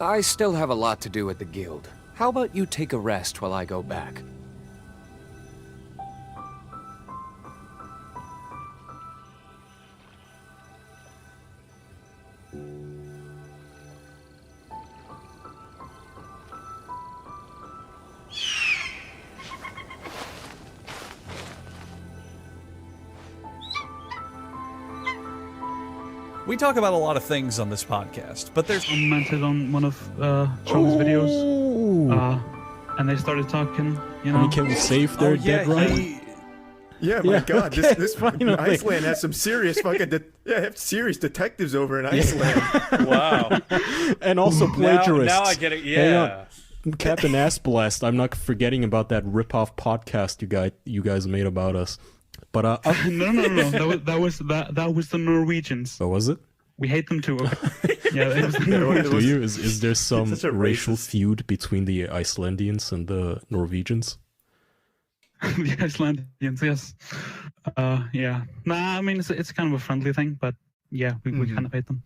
I still have a lot to do at the guild. How about you take a rest while I go back? We talk about a lot of things on this podcast, but there's commented on one of Charlie's videos, and they started talking. You know, I mean, can we save their dead right? Yeah, my God, okay, this fucking Iceland has some serious fucking have serious detectives over in Iceland. wow. And also plagiarists. Now I get it. Yeah. Captain Ass Blast. I'm not forgetting about that rip-off podcast you guys made about us. But no. That was the Norwegians. Oh, was it? We hate them too. Okay? Yeah, it was the Norwegians. Is there some racial feud between the Icelandians and the Norwegians? The Icelandians, yes. Yeah. Nah, I mean it's kind of a friendly thing, but yeah, we kind of hate them.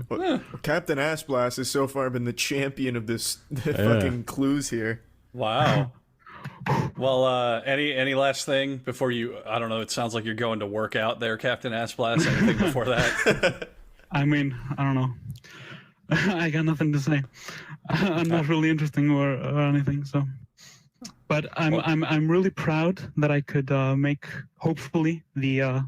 Well, Captain Ass Blast has so far been the champion of the fucking clues here. Wow. Well, any last thing before you? I don't know. It sounds like you're going to work out there, Captain Assblast. Anything before that? I mean, I don't know. I got nothing to say. I'm not really interesting or anything. So, but I'm really proud that I could make hopefully the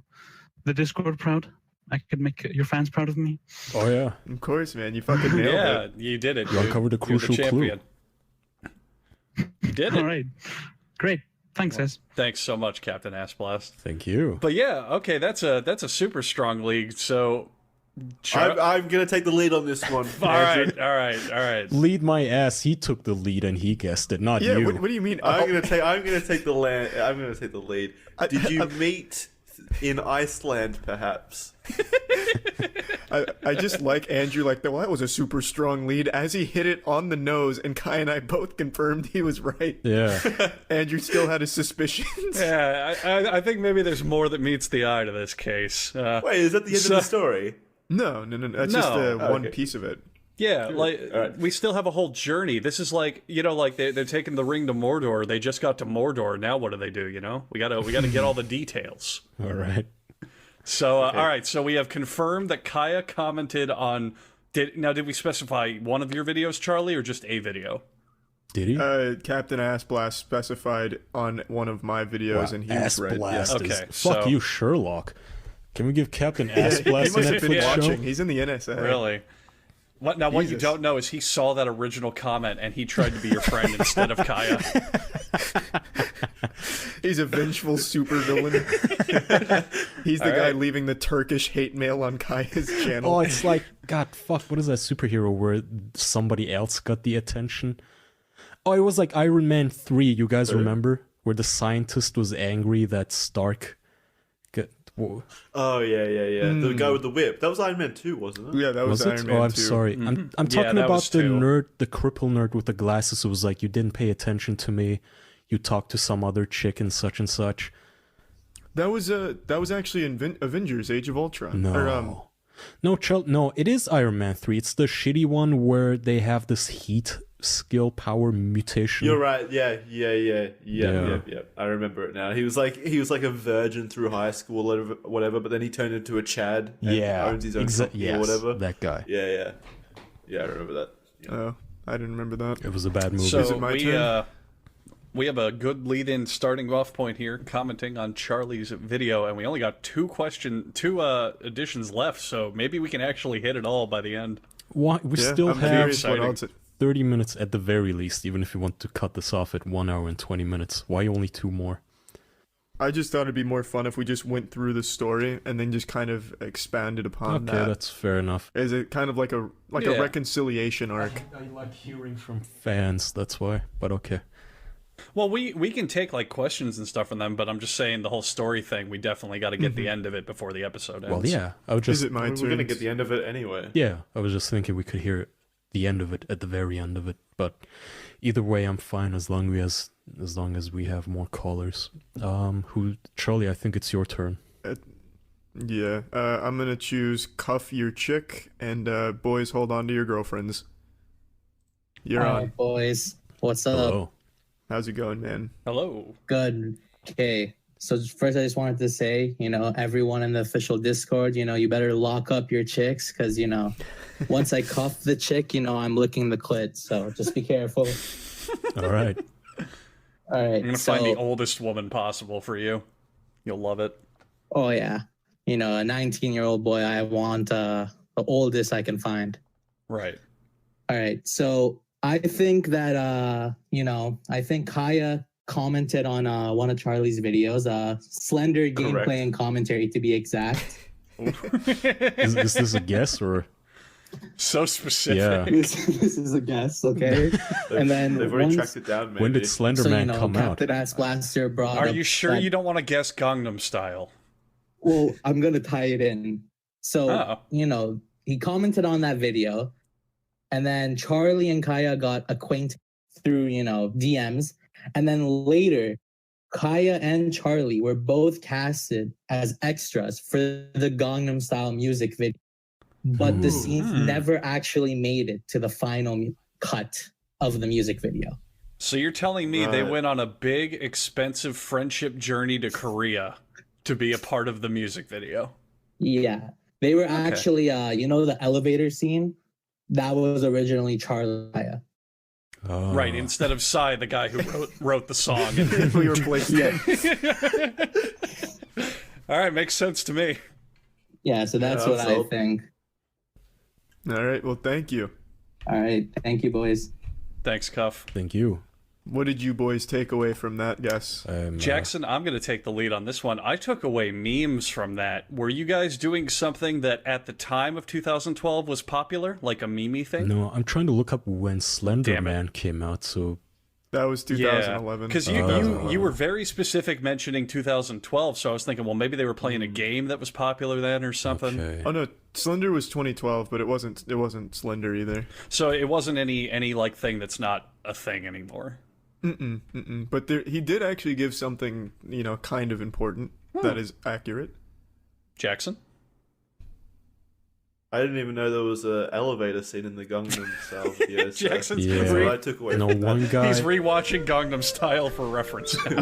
Discord proud. I could make your fans proud of me. Oh yeah, of course, man. You fucking nailed it. Yeah, you did it. You uncovered a crucial clue. You did it. All right. Great. Thanks, guys. Thanks so much, Captain Assblast. Thank you. But yeah, okay, that's a super strong league. So I'm gonna take the lead on this one. all right. Lead my ass. He took the lead and he guessed it, not Yeah, you. what do you mean? I'm gonna take the lead. Did you meet in Iceland, perhaps? I just like Andrew, like, well, that was a super strong lead. As he hit it on the nose, and Kai and I both confirmed he was right. Yeah. Andrew still had his suspicions. Yeah, I think maybe there's more that meets the eye to this case. Wait, is that the end of the story? No. That's just one piece of it. Yeah, like we still have a whole journey. This is like, you know, like they're taking the ring to Mordor. They just got to Mordor. Now what do? You know, we gotta get all the details. All right. So all right. So we have confirmed that Kaya commented on. Did we specify one of your videos, Charlie, or just a video? Did he? Captain Assblast specified on one of my videos, and he was right. Assblast Okay, fuck you, Sherlock. Can we give Captain Assblast He a must have been Netflix show? watching. He's in the NSA. Really? What you don't know is he saw that original comment and he tried to be your friend instead of Kaya. He's a vengeful supervillain. He's the guy leaving the Turkish hate mail on Kaya's channel. Oh, it's like, God, fuck, what is that superhero where somebody else got the attention? Oh, it was like Iron Man 3, you guys remember? Where the scientist was angry that Stark got... Whoa. Oh, yeah. The guy with the whip. That was Iron Man 2, wasn't it? Yeah, that was Iron Man 2. Oh, I'm sorry. I'm talking about the nerd, the cripple nerd with the glasses who was like, you didn't pay attention to me. You talked to some other chick and such and such. That was actually in Avengers: Age of Ultron. No. No, it is Iron Man 3. It's the shitty one where they have this heat skill power mutation. You're right. Yeah. I remember it now. He was like a virgin through high school or whatever, but then he turned into a Chad and owns his own company or whatever. That guy. Yeah, I remember that. Yeah. Oh, I didn't remember that. It was a bad movie. So Is it my turn? We have a good lead-in starting off point here, commenting on Charlie's video, and we only got two additions left, so maybe we can actually hit it all by the end. We still I'm have curious what else 30 minutes at the very least, even if you want to cut this off at 1 hour and 20 minutes. Why only 2 more? I just thought it'd be more fun if we just went through the story and then just kind of expanded upon that. Okay, that's fair enough. Is it kind of like a reconciliation arc? I like hearing from fans, that's why, but okay. Well, we can take like questions and stuff from them, but I'm just saying the whole story thing, we definitely got to get the end of it before the episode ends. Well, yeah. Is it my turn? We're going to get the end of it anyway. Yeah, I was just thinking we could hear the end of it at the very end of it, but either way I'm fine as long as we have more callers. Charlie, I think it's your turn. I'm gonna choose cuff your chick and boys hold on to your girlfriends. You're All on. right, boys. What's up? Hello. How's it going, man? Hello. Good. Okay. So first, I just wanted to say, everyone in the official Discord, you better lock up your chicks because, once I cuff the chick, I'm licking the clit. So just be careful. All right. All right. I'm gonna find the oldest woman possible for you. You'll love it. Oh yeah. A 19-year-old boy. I want the oldest I can find. Right. All right. So I think that I think Kaya commented on one of Charlie's videos, slender gameplay and commentary to be exact. Is this a guess or? So specific. Yeah. This is a guess, okay? And then they've already tracked it down. Maybe. When did Slender Man come out? Captain Ass Blaster brought Are up you sure that- you don't want to guess Gangnam Style? Well, I'm gonna tie it in. So he commented on that video, and then Charlie and Kaya got acquainted through DMs, and then later Kaya and Charlie were both casted as extras for the Gangnam Style music video, but the scenes never actually made it to the final cut of the music video. So you're telling me they went on a big, expensive friendship journey to Korea to be a part of the music video? Yeah. They were actually, the elevator scene? That was originally Charlie. Oh. Right, instead of Psy, the guy who wrote the song. We replaced it. All right, makes sense to me. Yeah, so that's what I think. All right. Well, thank you. All right. Thank you, boys. Thanks, Cuff. Thank you. What did you boys take away from that guess? Jackson, I'm going to take the lead on this one. I took away memes from that. Were you guys doing something that at the time of 2012 was popular, like a meme thing? No, I'm trying to look up when Slender Man came out, so... That was 2011. Because you were very specific mentioning 2012, so I was thinking, well, maybe they were playing a game that was popular then or something. Okay. Oh no, Slender was 2012, but it wasn't Slender either. So it wasn't any like thing that's not a thing anymore. But he did actually give something, kind of important that is accurate. Jackson? I didn't even know there was an elevator scene in the Gangnam Style video. So Jackson's that's what I took away from one that. guy... He's rewatching Gangnam Style for reference now.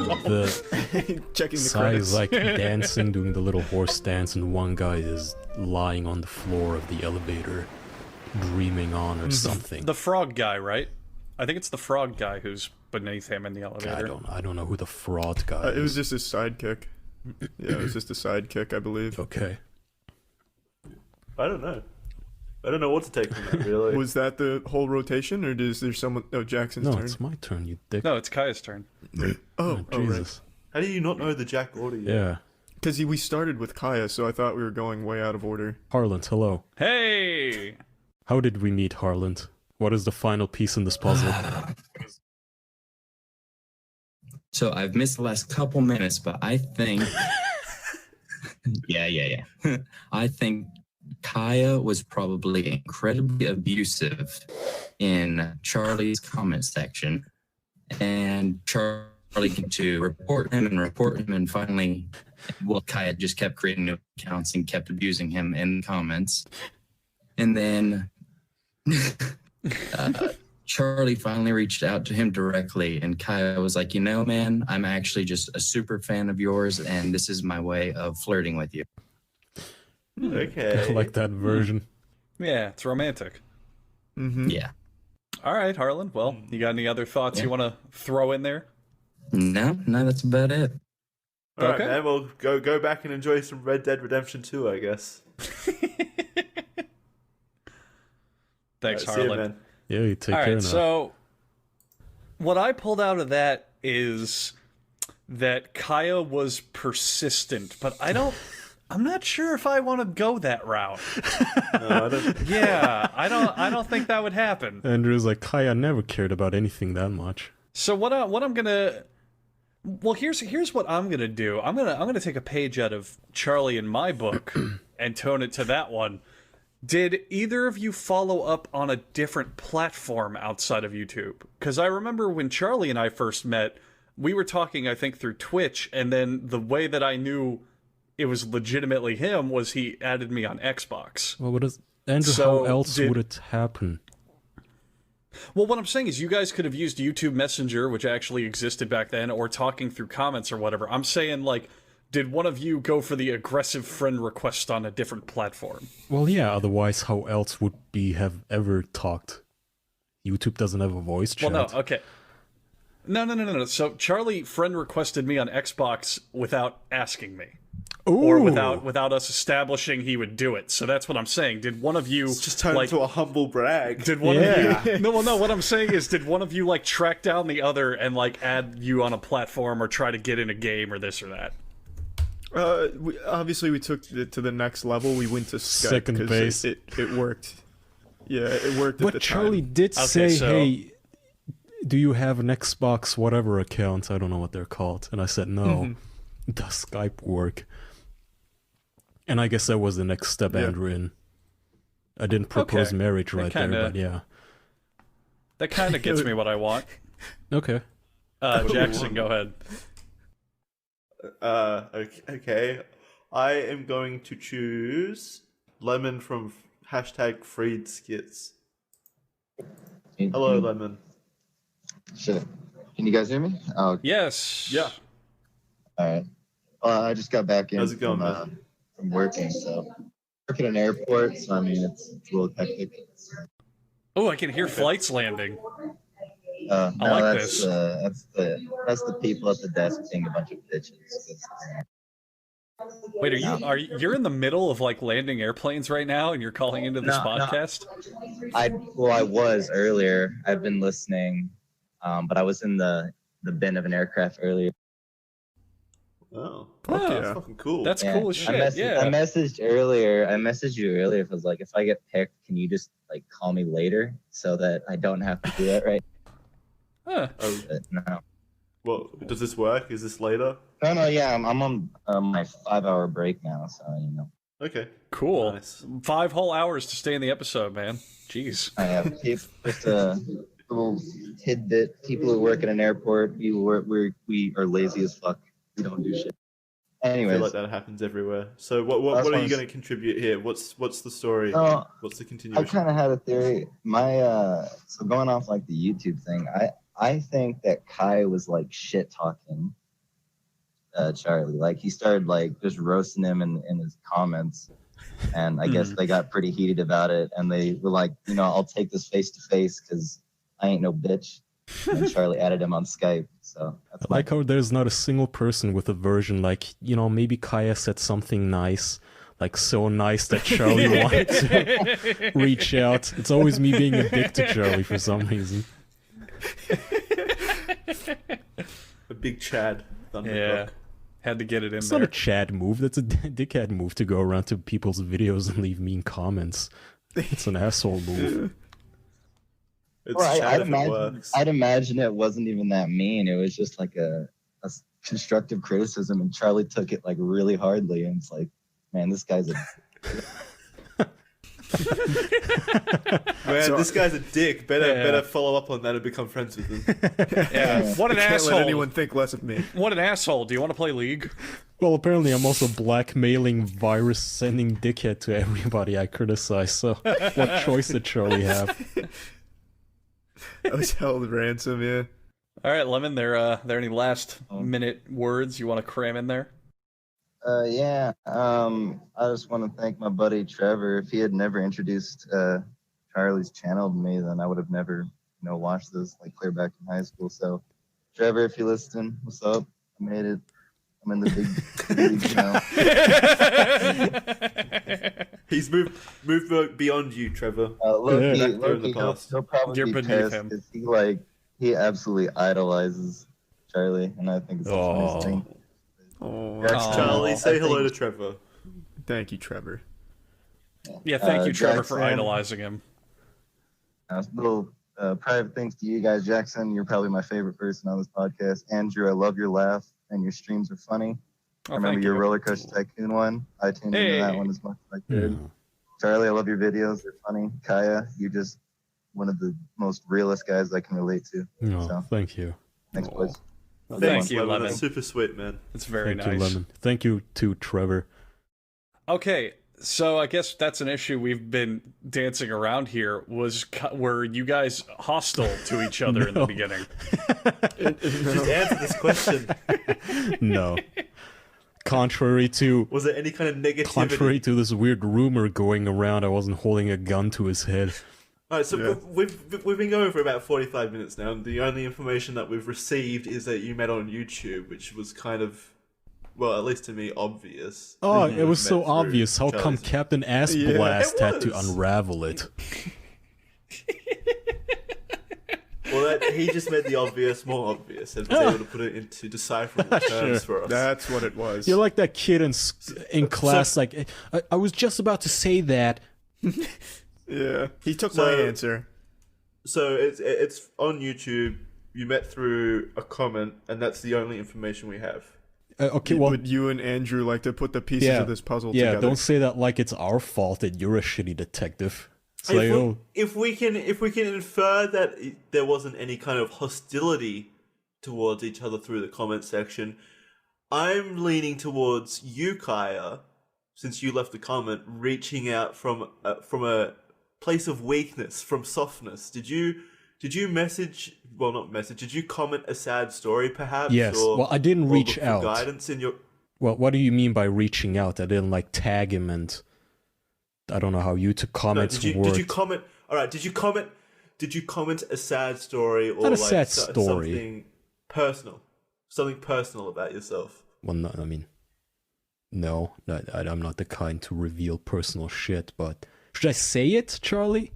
Checking the Psy credits. is like dancing, doing the little horse dance, and one guy is lying on the floor of the elevator, dreaming on or something. The frog guy, right? I think it's the frog guy who's beneath him in the elevator. I don't know who the fraud guy is. It was just his sidekick. Yeah, it was just a sidekick, I believe. Okay. I don't know what to take from that, really. Was that the whole rotation, or is there someone... Oh, Jackson's No, turn. it's my turn, you dick. No, it's Kaya's turn. Oh, Jesus. How do you not know the Jack order yet? Yeah. Because we started with Kaya, so I thought we were going way out of order. Harland, hello. Hey! How did we meet, Harland? What is the final piece in this puzzle? So I've missed the last couple minutes, but I think... yeah. I think Kaya was probably incredibly abusive in Charlie's comment section, and Charlie came to report him, and finally, Kaya just kept creating new accounts and kept abusing him in the comments. And then Charlie finally reached out to him directly, and Kaya was like, man, I'm actually just a super fan of yours, and this is my way of flirting with you. Okay. I like that version. Yeah, it's romantic. Yeah. All right, Harlan. Well, you got any other thoughts you want to throw in there? No, that's about it. All right, man. Well, go back and enjoy some Red Dead Redemption 2, I guess. Thanks, All right, see you, Harlan. man. Yeah, you take All care right, now. so what I pulled out of that is that Kaya was persistent, but I'm not sure if I want to go that route. No, I don't. Yeah, I don't think that would happen. Andrew's like, Kaya never cared about anything that much. So what I'm gonna, well, here's what I'm gonna do. I'm gonna take a page out of Charlie in my book and tone it to that one. Did either of you follow up on a different platform outside of YouTube? Because I remember when Charlie and I first met, we were talking, I think, through Twitch, and then the way that I knew it was legitimately him was he added me on Xbox. Well, Andrew, So how else would it happen? Well, what I'm saying is you guys could have used YouTube Messenger, which actually existed back then, or talking through comments or whatever. I'm saying, like, did one of you go for the aggressive friend request on a different platform? Well, yeah, otherwise how else would we have ever talked? YouTube doesn't have a voice chat. Well, no, okay. No. So Charlie friend requested me on Xbox without asking me. Ooh. Or without us establishing he would do it. So that's what I'm saying. Did one of you just turn into a humble brag? Did one of you? No. What I'm saying is, did one of you like track down the other and like add you on a platform or try to get in a game or this or that? Obviously, we took it to the next level. We went to Skype. Second base. It worked. Yeah, it worked. But at the Charlie time. did say, "Hey, do you have an Xbox whatever account? I don't know what they're called." And I said, "No." Mm-hmm. Does Skype work? And I guess that was the next step, Andrew. In I didn't propose marriage right there, but yeah, that kind of gets me what I want. Okay. Jackson, go ahead. Okay. I am going to choose Lemon from #FreedSkits. Hello, Lemon. Shit. Can you guys hear me? Oh, yes. Yeah. All right. I just got back in. How's it going, man? From working, so work at an airport. So I mean, it's a little hectic. Oh, I can hear flights landing. No, I like that's, this. That's the people at the desk being a bunch of bitches. Wait, you're in the middle of like landing airplanes right now, and you're calling into this podcast? No. I was earlier. I've been listening, but I was in the bin of an aircraft earlier. Oh, that's fucking cool. That's cool as shit. I messaged earlier. I messaged you earlier. If I was like, if I get picked, can you just like call me later so that I don't have to do that right? Huh. But no. Well, does this work? Is this later? No. Yeah, I'm on my 5-hour break now, so you know. Okay. Cool. Nice. 5 whole hours to stay in the episode, man. Jeez. I have just a little tidbit. People who work at an airport, we are lazy as fuck. We don't do shit. Anyways, I feel like that happens everywhere. So what are you going to contribute here? What's the story? What's the continuation? I kind of had a theory. So going off like the YouTube thing, I think that Kai was like shit talking Charlie. Like he started like just roasting him in his comments, and I guess they got pretty heated about it, and they were like, I'll take this face to face because I ain't no bitch. And Charlie added him on Skype. So that's I like how there's not a single person with a version like, maybe Kaya said something nice, like so nice that Charlie wanted to reach out. It's always me being a dick to Charlie for some reason. A big Chad. Yeah. Had to get it in it's there. It's not a Chad move. That's a dickhead move to go around to people's videos and leave mean comments. It's an asshole move. I'd imagine it wasn't even that mean. It was just like a constructive criticism, and Charlie took it like really hardly, and it's like, man, this guy's this guy's a dick. Better follow up on that and become friends with him. Yeah. What an asshole. Can't let anyone think less of me. What an asshole. Do you want to play League? Well, apparently I'm also blackmailing, virus-sending dickhead to everybody I criticize, so what choice did Charlie have? I was held ransom, yeah. All right, Lemon, there any last minute words you want to cram in there? Yeah. I just want to thank my buddy Trevor. If he had never introduced Charlie's channel to me, then I would have never, watched this like clear back in high school. So, Trevor, if you're listening, what's up? I made it. I'm in the big He's moved beyond you, Trevor. He'll probably be pissed him. Because he absolutely idolizes Charlie, and I think it's the funniest thing. Charlie, say hello to Trevor. Thank you, Trevor. Yeah, thank you, Trevor, for Jackson, idolizing him. Little private thanks to you guys. Jackson, you're probably my favorite person on this podcast. Andrew, I love your laugh, and your streams are funny. I remember your Roller Coaster Tycoon one. I tuned into that one as much as I could. Charlie, I love your videos. They're funny. Kaya, you're just one of the most realist guys I can relate to. So, thank you. Thanks, boys. Thank you, Lemon. That's super sweet, man. It's very nice. Thank you, Lemon. Thank you to Trevor. Okay, So I guess that's an issue we've been dancing around here. Were you guys hostile to each other in the beginning? Just answer this question. No. Contrary to... Was there any kind of negativity? Contrary to this weird rumor going around, I wasn't holding a gun to his head. Alright, so we've been going for about 45 minutes now, and the only information that we've received is that you met on YouTube, which was kind of... Well, at least to me, obvious. Oh, it was so obvious. How come Captain Ass Blast had to unravel it? Well, he just made the obvious more obvious and was able to put it into decipherable terms for us. That's what it was. You're like that kid in class, like, I was just about to say that. Yeah, he took my answer. So it's on YouTube. You met through a comment, and that's the only information we have. Okay, well, would you and Andrew like to put the pieces of this puzzle together? Yeah, don't say that like it's our fault that you're a shitty detective. If we can infer that there wasn't any kind of hostility towards each other through the comment section, I'm leaning towards you, Kaya, since you left the comment, reaching out from a place of weakness, from softness. Did you message? Well, not message. Did you comment a sad story, perhaps? Yes. Well, I didn't reach out. Guidance in your. Well, what do you mean by reaching out? I didn't like tag him, and I don't know how YouTube comments work. Did you comment? All right. Did you comment? Did you comment a sad story or not a sad story? Something personal? Something personal about yourself? Well, no. I mean, no. I'm not the kind to reveal personal shit. But should I say it, Charlie?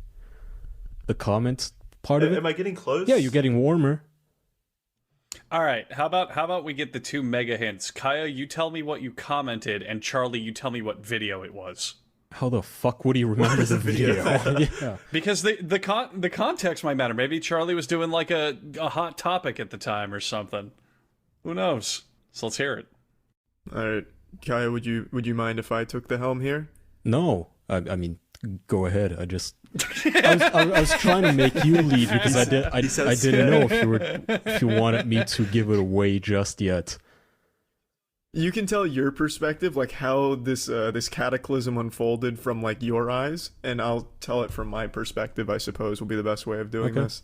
The comments. Part of it? Am I getting close? Yeah, you're getting warmer. All right, how about we get the two mega hints? Kaya, you tell me what you commented, and Charlie, you tell me what video it was. How the fuck would he remember the video? Yeah. Because the context might matter. Maybe Charlie was doing like a hot topic at the time or something. Who knows? So let's hear it. All right, Kaya, would you mind if I took the helm here? No, I mean, go ahead. I was trying to make you lead because I didn't know if you wanted me to give it away just yet. You can tell your perspective, like how this cataclysm unfolded from like your eyes, and I'll tell it from my perspective. I suppose will be the best way of doing this.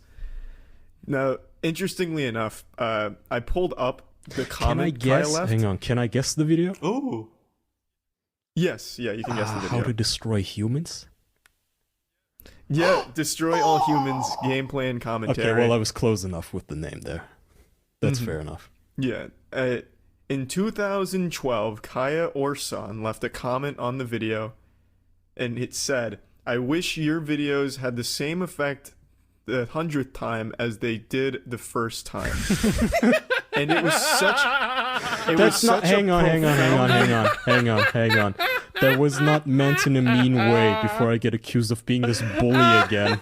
Now, interestingly enough, I pulled up the comment. Can I guess? Kaya left. Hang on. Can I guess the video? Ooh. Yes. Yeah, you can guess the video. How to destroy humans? Yeah, destroy all humans, gameplay and commentary. Okay, well, I was close enough with the name there. That's fair enough. Yeah. In 2012, Kaya Orson left a comment on the video, and it said, "I wish your videos had the same effect the 100th time as they did the first time." And it was such... Hang on. That was not meant in a mean way before I get accused of being this bully again.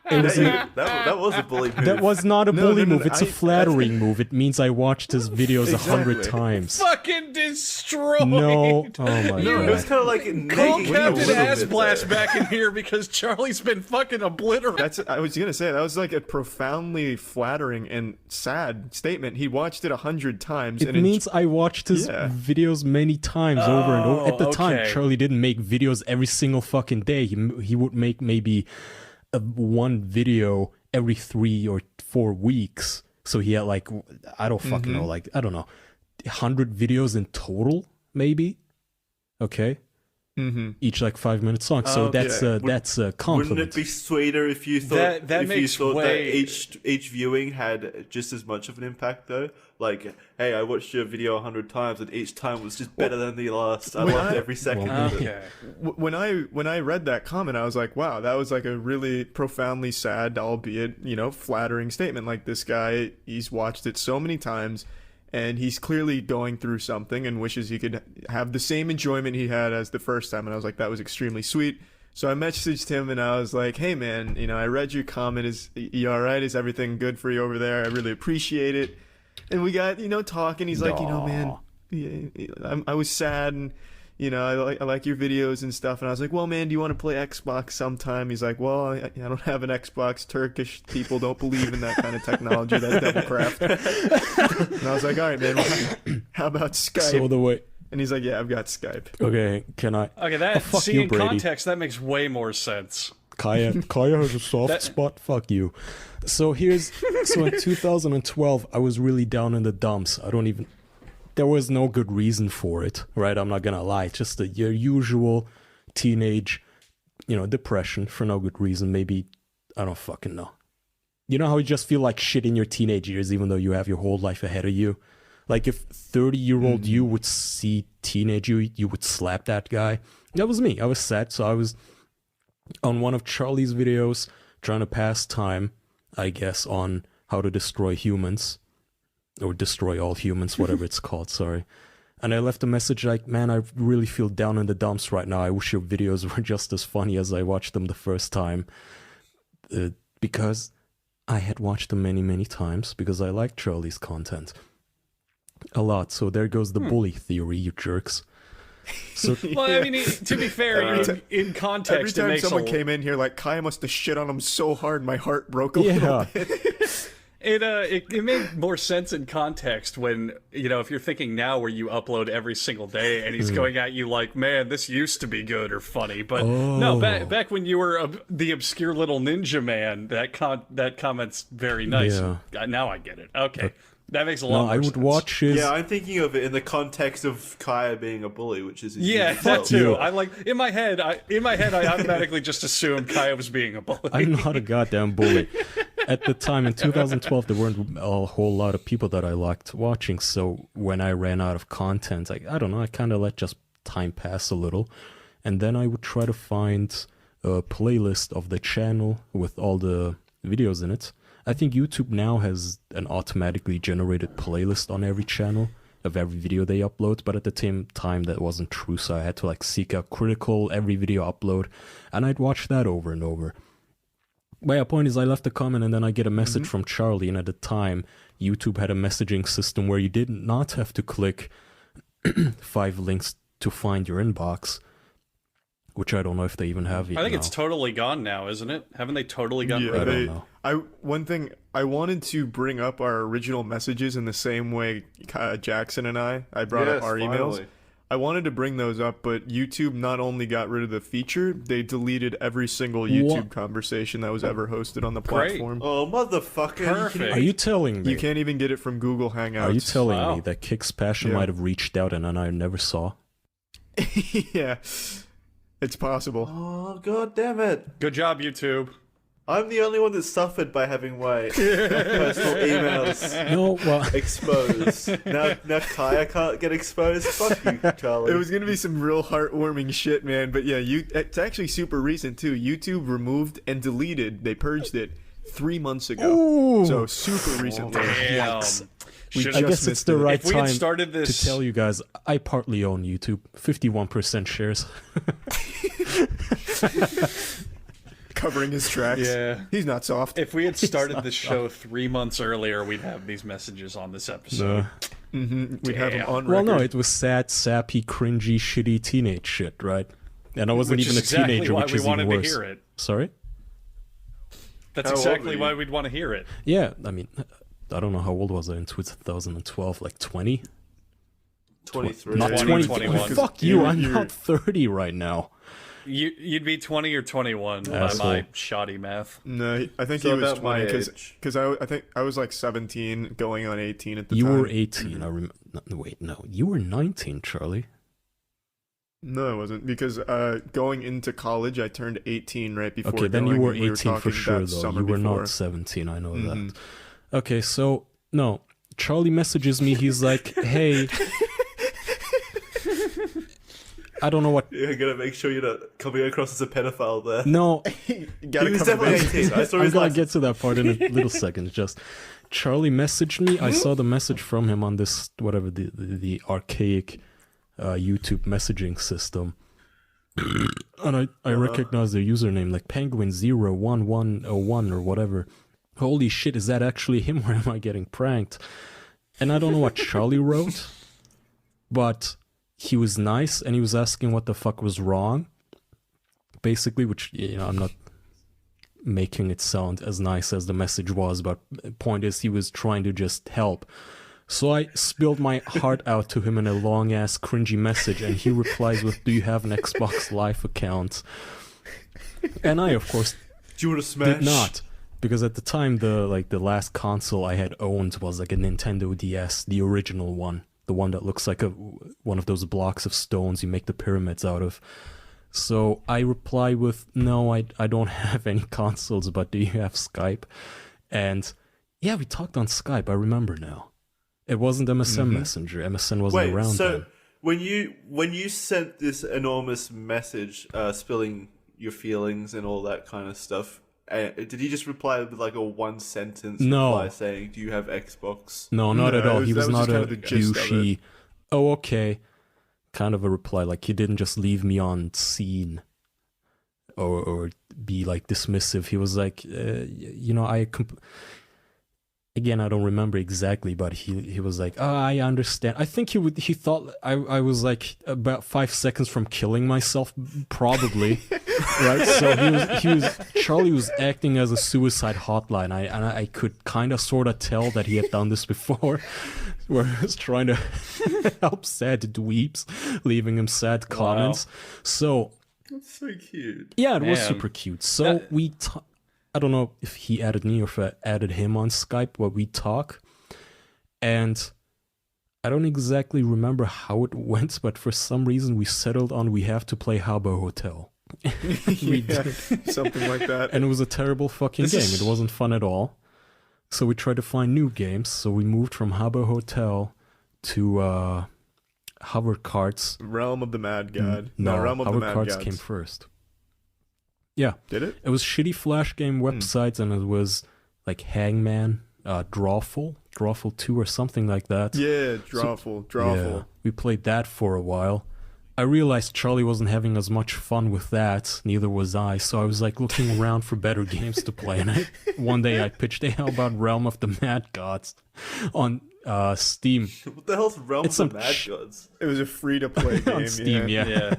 That was a bully move. That was not a bully move. It's a flattering move. It means I watched his videos 100 times. Fucking destroyed. No. Oh my god. It was kind of like call Captain Ass Blast back in here because Charlie's been fucking obliterated. I was gonna say that was like a profoundly flattering and sad statement. He watched it 100 times. It means I watched his videos many times over and over. At the time, Charlie didn't make videos every single fucking day. He would make maybe one video every 3 or 4 weeks. So he had like, I don't fucking know, like, I don't know, 100 videos in total, maybe. Okay. Each like 5-minute song. So that's a compliment. Wouldn't it be sweeter if you thought that each viewing had just as much of an impact though? Like, hey, I watched your video 100 times and each time was just better than the last. I loved every second of it. When I read that comment, I was like, wow, that was like a really profoundly sad, albeit, flattering statement. Like, this guy, he's watched it so many times and he's clearly going through something and wishes he could have the same enjoyment he had as the first time. And I was like, that was extremely sweet. So I messaged him and I was like, hey man, I read your comment. Is you all right? Is everything good for you over there? I really appreciate it. And we got, talking. He's like, man, I was sad and, I like your videos and stuff. And I was like, well, man, do you want to play Xbox sometime? He's like, well, I don't have an Xbox. Turkish people don't believe in that kind of technology, that devilcraft. And I was like, all right, man, how about Skype? So And he's like, yeah, I've got Skype. Okay, can I? Okay, that fuck see you, in Brady. context that makes way more sense. Kaya has a soft spot. Fuck you. So in 2012, I was really down in the dumps. There was no good reason for it, right? I'm not gonna lie. Just your usual teenage, depression for no good reason. Maybe, I don't fucking know. You know how you just feel like shit in your teenage years, even though you have your whole life ahead of you? Like if 30-year-old you would see teenage you would slap that guy. That was me. I was sad, so I was on one of Charlie's videos trying to pass time, I guess, on how to destroy humans. Or destroy all humans, whatever it's called, sorry. And I left a message like, man, I really feel down in the dumps right now. I wish your videos were just as funny as I watched them the first time. Because I had watched them many, many times, because I liked Charlie's content a lot. So there goes the bully theory, you jerks. So, well, I mean, to be fair, in context, every time someone came came in here, like, Kaya must have shit on him so hard, my heart broke a little bit. It made more sense in context when, if you're thinking now where you upload every single day and he's going at you like, man, this used to be good or funny. But no, back when you were the obscure little ninja man, that comment's very nice. Yeah. Now I get it. Okay. That makes a lot more sense. I would watch his... Yeah, I'm thinking of it in the context of Kaya being a bully, which is... that too. I in my head, I automatically just assumed Kaya was being a bully. I'm not a goddamn bully. At the time, in 2012, there weren't a whole lot of people that I liked watching, so when I ran out of content, I don't know, I kind of let just time pass a little, and then I would try to find a playlist of the channel with all the videos in it. I think YouTube now has an automatically generated playlist on every channel of every video they upload, but at the same time that wasn't true, so I had to seek out critical every video upload, and I'd watch that over and over. My point is I left a comment and then I get a message from Charlie, and at the time YouTube had a messaging system where you did not have to click 5 links to find your inbox, which I don't know if they even have yet. I think it's totally gone now, isn't it? Haven't they totally gone rid of it? I don't know. One thing, I wanted to bring up our original messages in the same way Jackson and I brought up our emails. Finally. I wanted to bring those up, but YouTube not only got rid of the feature, they deleted every single YouTube conversation that was ever hosted on the platform. Oh, motherfucker. Are you telling me? You can't even get it from Google Hangouts. Are you telling me that Kick's Passion might have reached out and I never saw? Yeah, it's possible. Oh, god damn it. Good job, YouTube. I'm the only one that suffered by having my personal emails exposed. Now Kaya can't get exposed. Fuck you, Charlie. It was gonna be some real heartwarming shit, man. But yeah, it's actually super recent too. YouTube removed and deleted. They purged it 3 months ago. Ooh. So super recently. Damn. I guess it's the right time to tell you guys I partly own YouTube. 51% shares. Covering his tracks. Yeah. He's not soft. If we had started the show 3 months earlier, we'd have these messages on this episode. We'd have them on record. Well, no, it was sad, sappy, cringy, shitty teenage shit, right? And I wasn't even a teenager, which is even worse. To hear it. Sorry? That's exactly why we'd want to hear it. Yeah, I mean, I don't know how old was I in 2012, like 20? 23. Not 20, 21. Fuck you, I'm not 30 right now. You'd be 20 or 21 by my shoddy math. No, I think he was 20 because I think I was like 17 going on 18 at the time. You were 18. I remember. Wait, no, you were 19, Charlie. No, I wasn't, because going into college, I turned 18 right before. Okay, then you were 18 for sure, though. You were not 17, I know that. Okay, so, no, Charlie messages me, he's like, hey... I don't know what... You're going to make sure you're not coming across as a pedophile there. No. He was definitely 18. I saw I'm his going to get to that part in a little second. Just, Charlie messaged me. I saw the message from him on this, whatever, the archaic YouTube messaging system. And I recognized their username, like Penguin01101 or whatever. Holy shit, is that actually him, or am I getting pranked? And I don't know what Charlie wrote, but... he was nice, and he was asking what the fuck was wrong, basically, which, I'm not making it sound as nice as the message was, but the point is he was trying to just help. So I spilled my heart out to him in a long-ass cringy message, and he replies with, "Do you have an Xbox Live account?" And I, of course, Do you want to smash? did not. Because at the time, the last console I had owned was like a Nintendo DS, the original one. The one that looks like one of those blocks of stones you make the pyramids out of. So I reply with, "No, I don't have any consoles, but do you have Skype?" And yeah, we talked on Skype, I remember now. It wasn't MSN Messenger. MSN wasn't around then. when you sent this enormous message, spilling your feelings and all that kind of stuff, did he just reply with like a one-sentence reply saying, "Do you have Xbox?" No, not at all. He He was not kind a of the gist of douchey, it. "Oh, okay," kind of a reply. Like, he didn't just leave me on scene or be like dismissive. He was like, again, I don't remember exactly, but he was like, "Oh, I understand." I think he thought I was like about 5 seconds from killing myself, probably. Right? So Charlie was acting as a suicide hotline. I could kind of sort of tell that he had done this before, where he was trying to help sad dweebs, leaving him sad comments. So That's so cute. yeah, it was Man. super cute. So I don't know if he added me or if I added him on Skype, where we talk. And I don't exactly remember how it went, but for some reason we settled on we have to play Habbo Hotel. Yeah, something like that. And it was a terrible fucking game. It wasn't fun at all. So we tried to find new games. So we moved from Habbo Hotel to Hover Carts. Realm of the Mad God. No, Realm of the Hover Mad Carts Gods. came first. Yeah. Did it? It was shitty Flash game websites, and it was like Hangman, Drawful 2 or something like that. Yeah, Drawful. Yeah, we played that for a while. I realized Charlie wasn't having as much fun with that, neither was I, so I was like looking around for better games to play, and one day I pitched, "Hey, how about Realm of the Mad Gods on Steam?" What the hell's Realm It's of the some Mad sh- Gods? It was a free-to-play game. On Steam, yeah.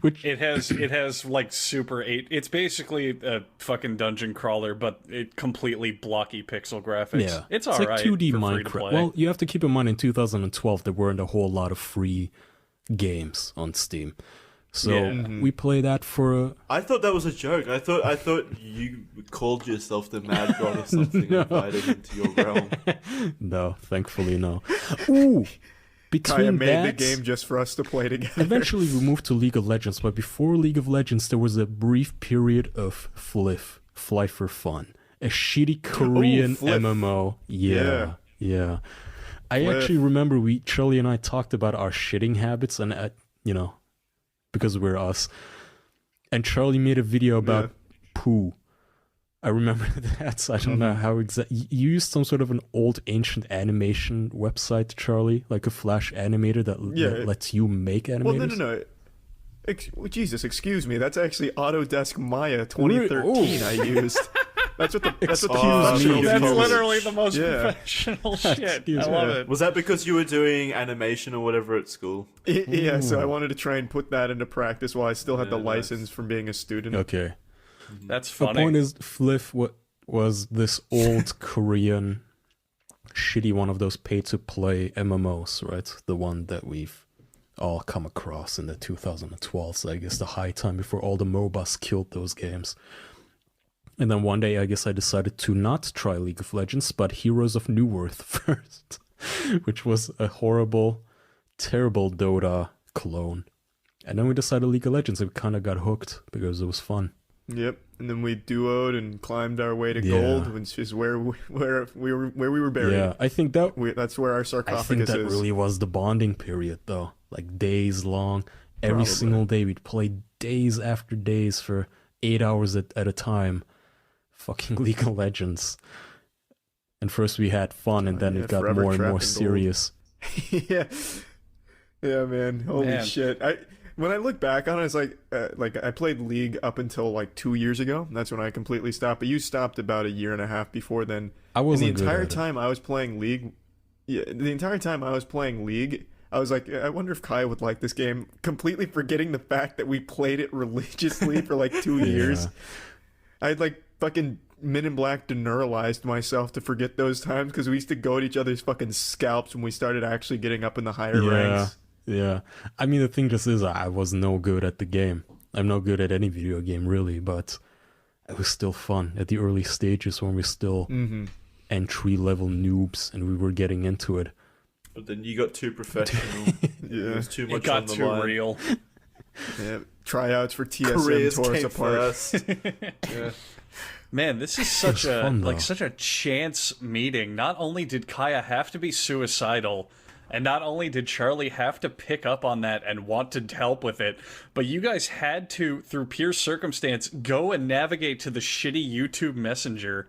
Which It has like super 8. It's basically a fucking dungeon crawler, but it completely blocky pixel graphics. Yeah, It's like alright. 2D for free to Minecraft. play. Well, you have to keep in mind in 2012 there weren't a whole lot of free games on Steam, so Yeah. we play that for I thought that was a joke. I thought you called yourself the Mad God or something and invited into your realm. no, thankfully no. Ooh, Kaya between made that, the game just for us to play together. eventually we moved to League of Legends, but before League of Legends there was a brief period of Fly for Fun, a shitty Korean Flip. MMO. Yeah. I Flip. actually remember Charlie and I talked about our shitting habits, and because we're us. And Charlie made a video about poo. I remember that, so I don't know how exactly. You used some sort of an old ancient animation website, Charlie, like a Flash animator that lets you make animators. Well, no. Jesus, excuse me. That's actually Autodesk Maya 2013 I used. That's what the professional That's calls it. literally the most Yeah. professional shit. Excuse I me. love it. Was that because you were doing animation or whatever at school? Yeah, so I wanted to try and put that into practice while I still had the Yeah, license nice. from being a student. Okay. That's The funny. point is, Fliff was this old Korean, shitty one of those pay-to-play MMOs, right? The one that we've all come across in the 2012s, so I guess the high time before all the MOBAs killed those games. And then one day, I guess I decided to not try League of Legends, but Heroes of New Earth first, which was a horrible, terrible Dota clone. And then we decided League of Legends, and we kind of got hooked because it was fun. Yep, and then we duoed and climbed our way to Yeah. gold, which is where we were buried. Yeah, I think that That's where our I sarcophagus think that is. really was the bonding period, though. Like days long, every Probably. single day we'd play days after days for 8 hours at a time. Fucking League of Legends. And first we had fun, and then yeah, it got forever more and trapped more in gold. serious. yeah, man. Holy Man. shit! When I look back on it, it's like I played League up until like 2 years ago. That's when I completely stopped. But you stopped about a year and a half before then. I wasn't And the good entire at it. time I was playing League. Yeah, the entire time I was playing League, I was like, I wonder if Kai would like this game. Completely forgetting the fact that we played it religiously for like 2 years. I'd like fucking Men in Black deneuralized myself to forget those times because we used to go at each other's fucking scalps when we started actually getting up in the higher ranks. Yeah. I mean, the thing just is, I was no good at the game. I'm no good at any video game, really, but it was still fun at the early stages when we're still entry-level noobs and we were getting into it. But then you got too professional. It was too much It got on the too line. real. Yeah, tryouts for TSM Careers tore us came apart. first. Man, this is such a fun, like though. such a chance meeting. Not only did Kaya have to be suicidal, and not only did Charlie have to pick up on that and want to help with it, but you guys had to, through pure circumstance, go and navigate to the shitty YouTube Messenger.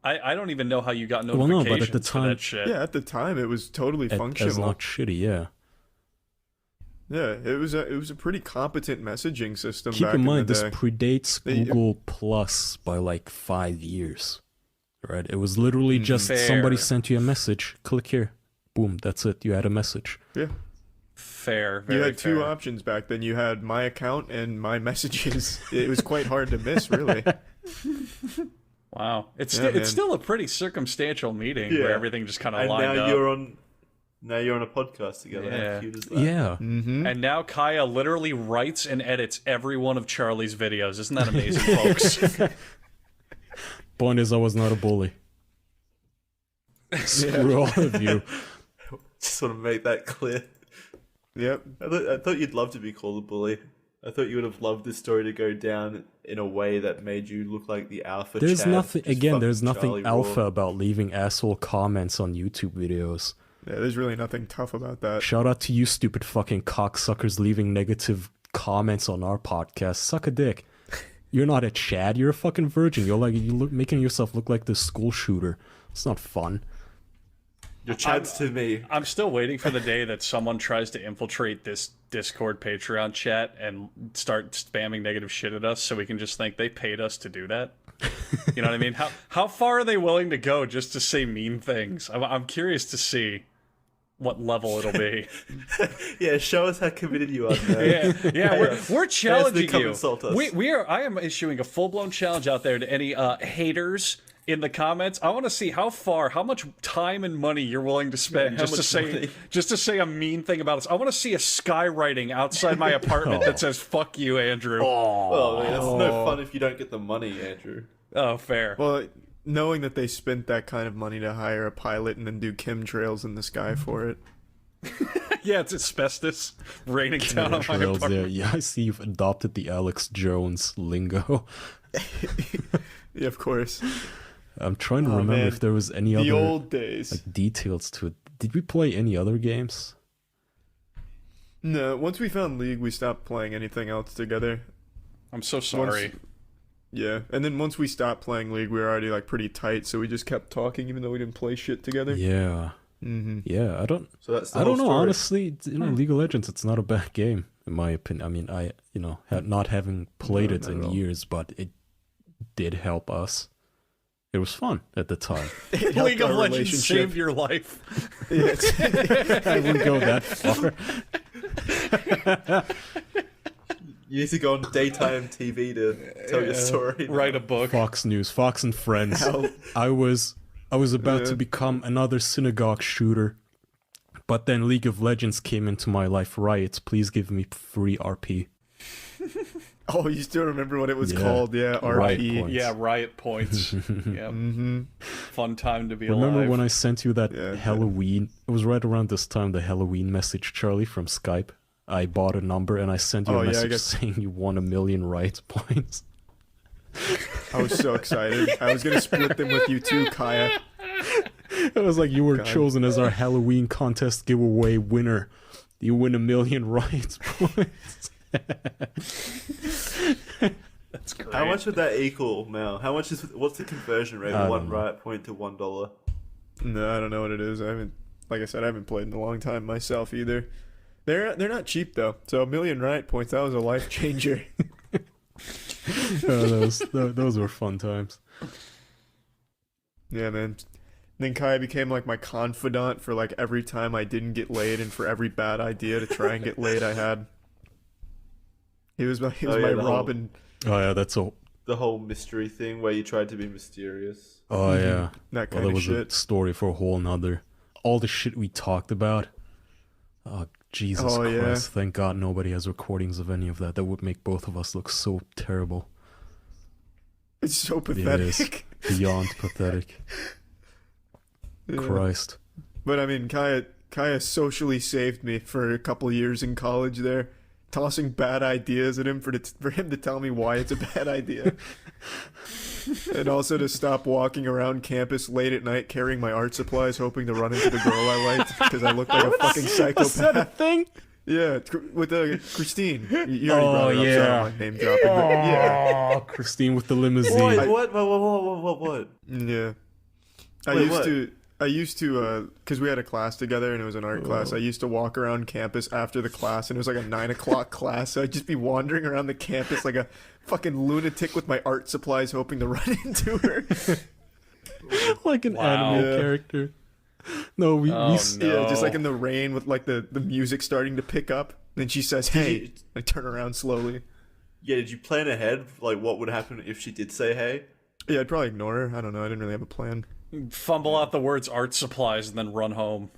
I don't even know how you got Well, notifications no, but at the for time- that shit. Yeah, at the time it was totally As functional. not shitty, yeah. Yeah, it was a pretty competent messaging system. Keep back in mind, the this day. predates They- Google Plus by like 5 years. Right? It was literally just Fair. somebody sent you a message. Click here. Boom, that's it. You had a message. Yeah, Fair, you very had two fair. options back then. You had my account and my messages. It was quite hard to miss, really. Wow, it's Yeah, it's man. still a pretty circumstantial meeting Yeah. where everything just kind of And lined now up. you're on a podcast together. Yeah. How cute is that? Yeah. And now Kaya literally writes and edits every one of Charlie's videos. Isn't that amazing, folks? Point is, I was not a bully. Screw all of you. Just want to make that clear. Yep. I thought you'd love to be called a bully. I thought you would have loved this story to go down in a way that made you look like the alpha. There's Chad, nothing, just again, fucking there's nothing Charlie alpha Raw. about leaving asshole comments on YouTube videos. Yeah, there's really nothing tough about that. Shout out to you stupid fucking cocksuckers leaving negative comments on our podcast. Suck a dick. You're not a Chad, you're a fucking virgin. You're making yourself look like this school shooter. It's not fun. Your Chad's to me. I'm still waiting for the day that someone tries to infiltrate this Discord Patreon chat and start spamming negative shit at us so we can just think they paid us to do that. You know what I mean? How far are they willing to go just to say mean things? I'm curious to see what level it'll be. Yeah, show us how committed you are. Man. We're challenging come you. insult us. I am issuing a full-blown challenge out there to any haters in the comments. I want to see how much time and money you're willing to spend how just to much money? say a mean thing about us. I want to see a skywriting outside my apartment that says "fuck you, Andrew." Well, I mean, it's no fun if you don't get the money, Andrew. Oh, fair. Well, knowing that they spent that kind of money to hire a pilot and then do chemtrails in the sky for it. Yeah, it's asbestos raining down on my Trails, apartment. yeah, I see you've adopted the Alex Jones lingo. Yeah, of course. I'm trying to remember man. if there was any The other old days. like details to it. Did we play any other games? No, once we found League, we stopped playing anything else together. I'm so sorry. Yeah, and then once we stopped playing League, we were already like pretty tight, so we just kept talking even though we didn't play shit together. Yeah. Yeah, I don't So I don't know, story. honestly, League of Legends, it's not a bad game in my opinion. I mean, not having played No, it not in at all. years, but it did help us. It was fun at the time. It helped League of our Legends relationship. saved your life. I wouldn't go that far. You need to go on daytime TV to tell your story. Write a book. Fox News, Fox and Friends. I was about to become another synagogue shooter, but then League of Legends came into my life. Riot, please give me free RP. Oh, you still remember what it was Yeah. called? Yeah, Riot RP. Point. Yeah, riot points. Yeah. Fun time to be Remember alive. when I sent you that Yeah. Halloween? It was right around this time, the Halloween message, Charlie, from Skype. I bought a number and I sent you Oh, a yeah, I message guess- saying you won 1 million Riot points. I was so excited. I was gonna split them with you too, Kaya. It was like, you were God. chosen as our Halloween contest giveaway winner. You win 1 million Riot points. That's great. How much would that equal, Mel? What's the conversion rate I of don't one know. riot point to $1? No, I don't know what it is. Like I said, I haven't played in a long time myself either. They're not cheap though. So 1 million Riot points, that was a life changer. Those were fun times. Yeah, man. Then Kaya became like my confidant for like every time I didn't get laid and for every bad idea to try and get laid I had. He was my the whole- Robin. Oh yeah, that's The whole mystery thing where you tried to be mysterious. Oh yeah, That well, kind that of was shit. a story for a whole nother. All the shit we talked about. Oh Jesus Oh, yeah. Christ! Thank God nobody has recordings of any of that. That would make both of us look so terrible. It's so It is pathetic. beyond pathetic. Yeah. Christ. But I mean, Kaya socially saved me for a couple years in college there, tossing bad ideas at him for him to tell me why it's a bad idea. And also to stop walking around campus late at night carrying my art supplies, hoping to run into the girl I liked because I looked like a fucking psychopath. Was that a thing? Yeah, with Christine. You already brought it up, so I yeah. don't like name dropping. But yeah, Oh, Christine with the limousine. Wait, what? yeah. Wait, I used to, because we had a class together and it was an art class. I used to walk around campus after the class and it was like a 9 o'clock class. So I'd just be wandering around the campus like a fucking lunatic with my art supplies, hoping to run into her. Like an Wow. anime Yeah. character. No, we Oh, no. Yeah, just like in the rain with like the music starting to pick up. Then she says, "Hey." you- I turn around slowly. Yeah, did you plan ahead? Like, what would happen if she did say hey? Yeah, I'd probably ignore her. I don't know. I didn't really have a plan. Fumble out the words art supplies and then run home.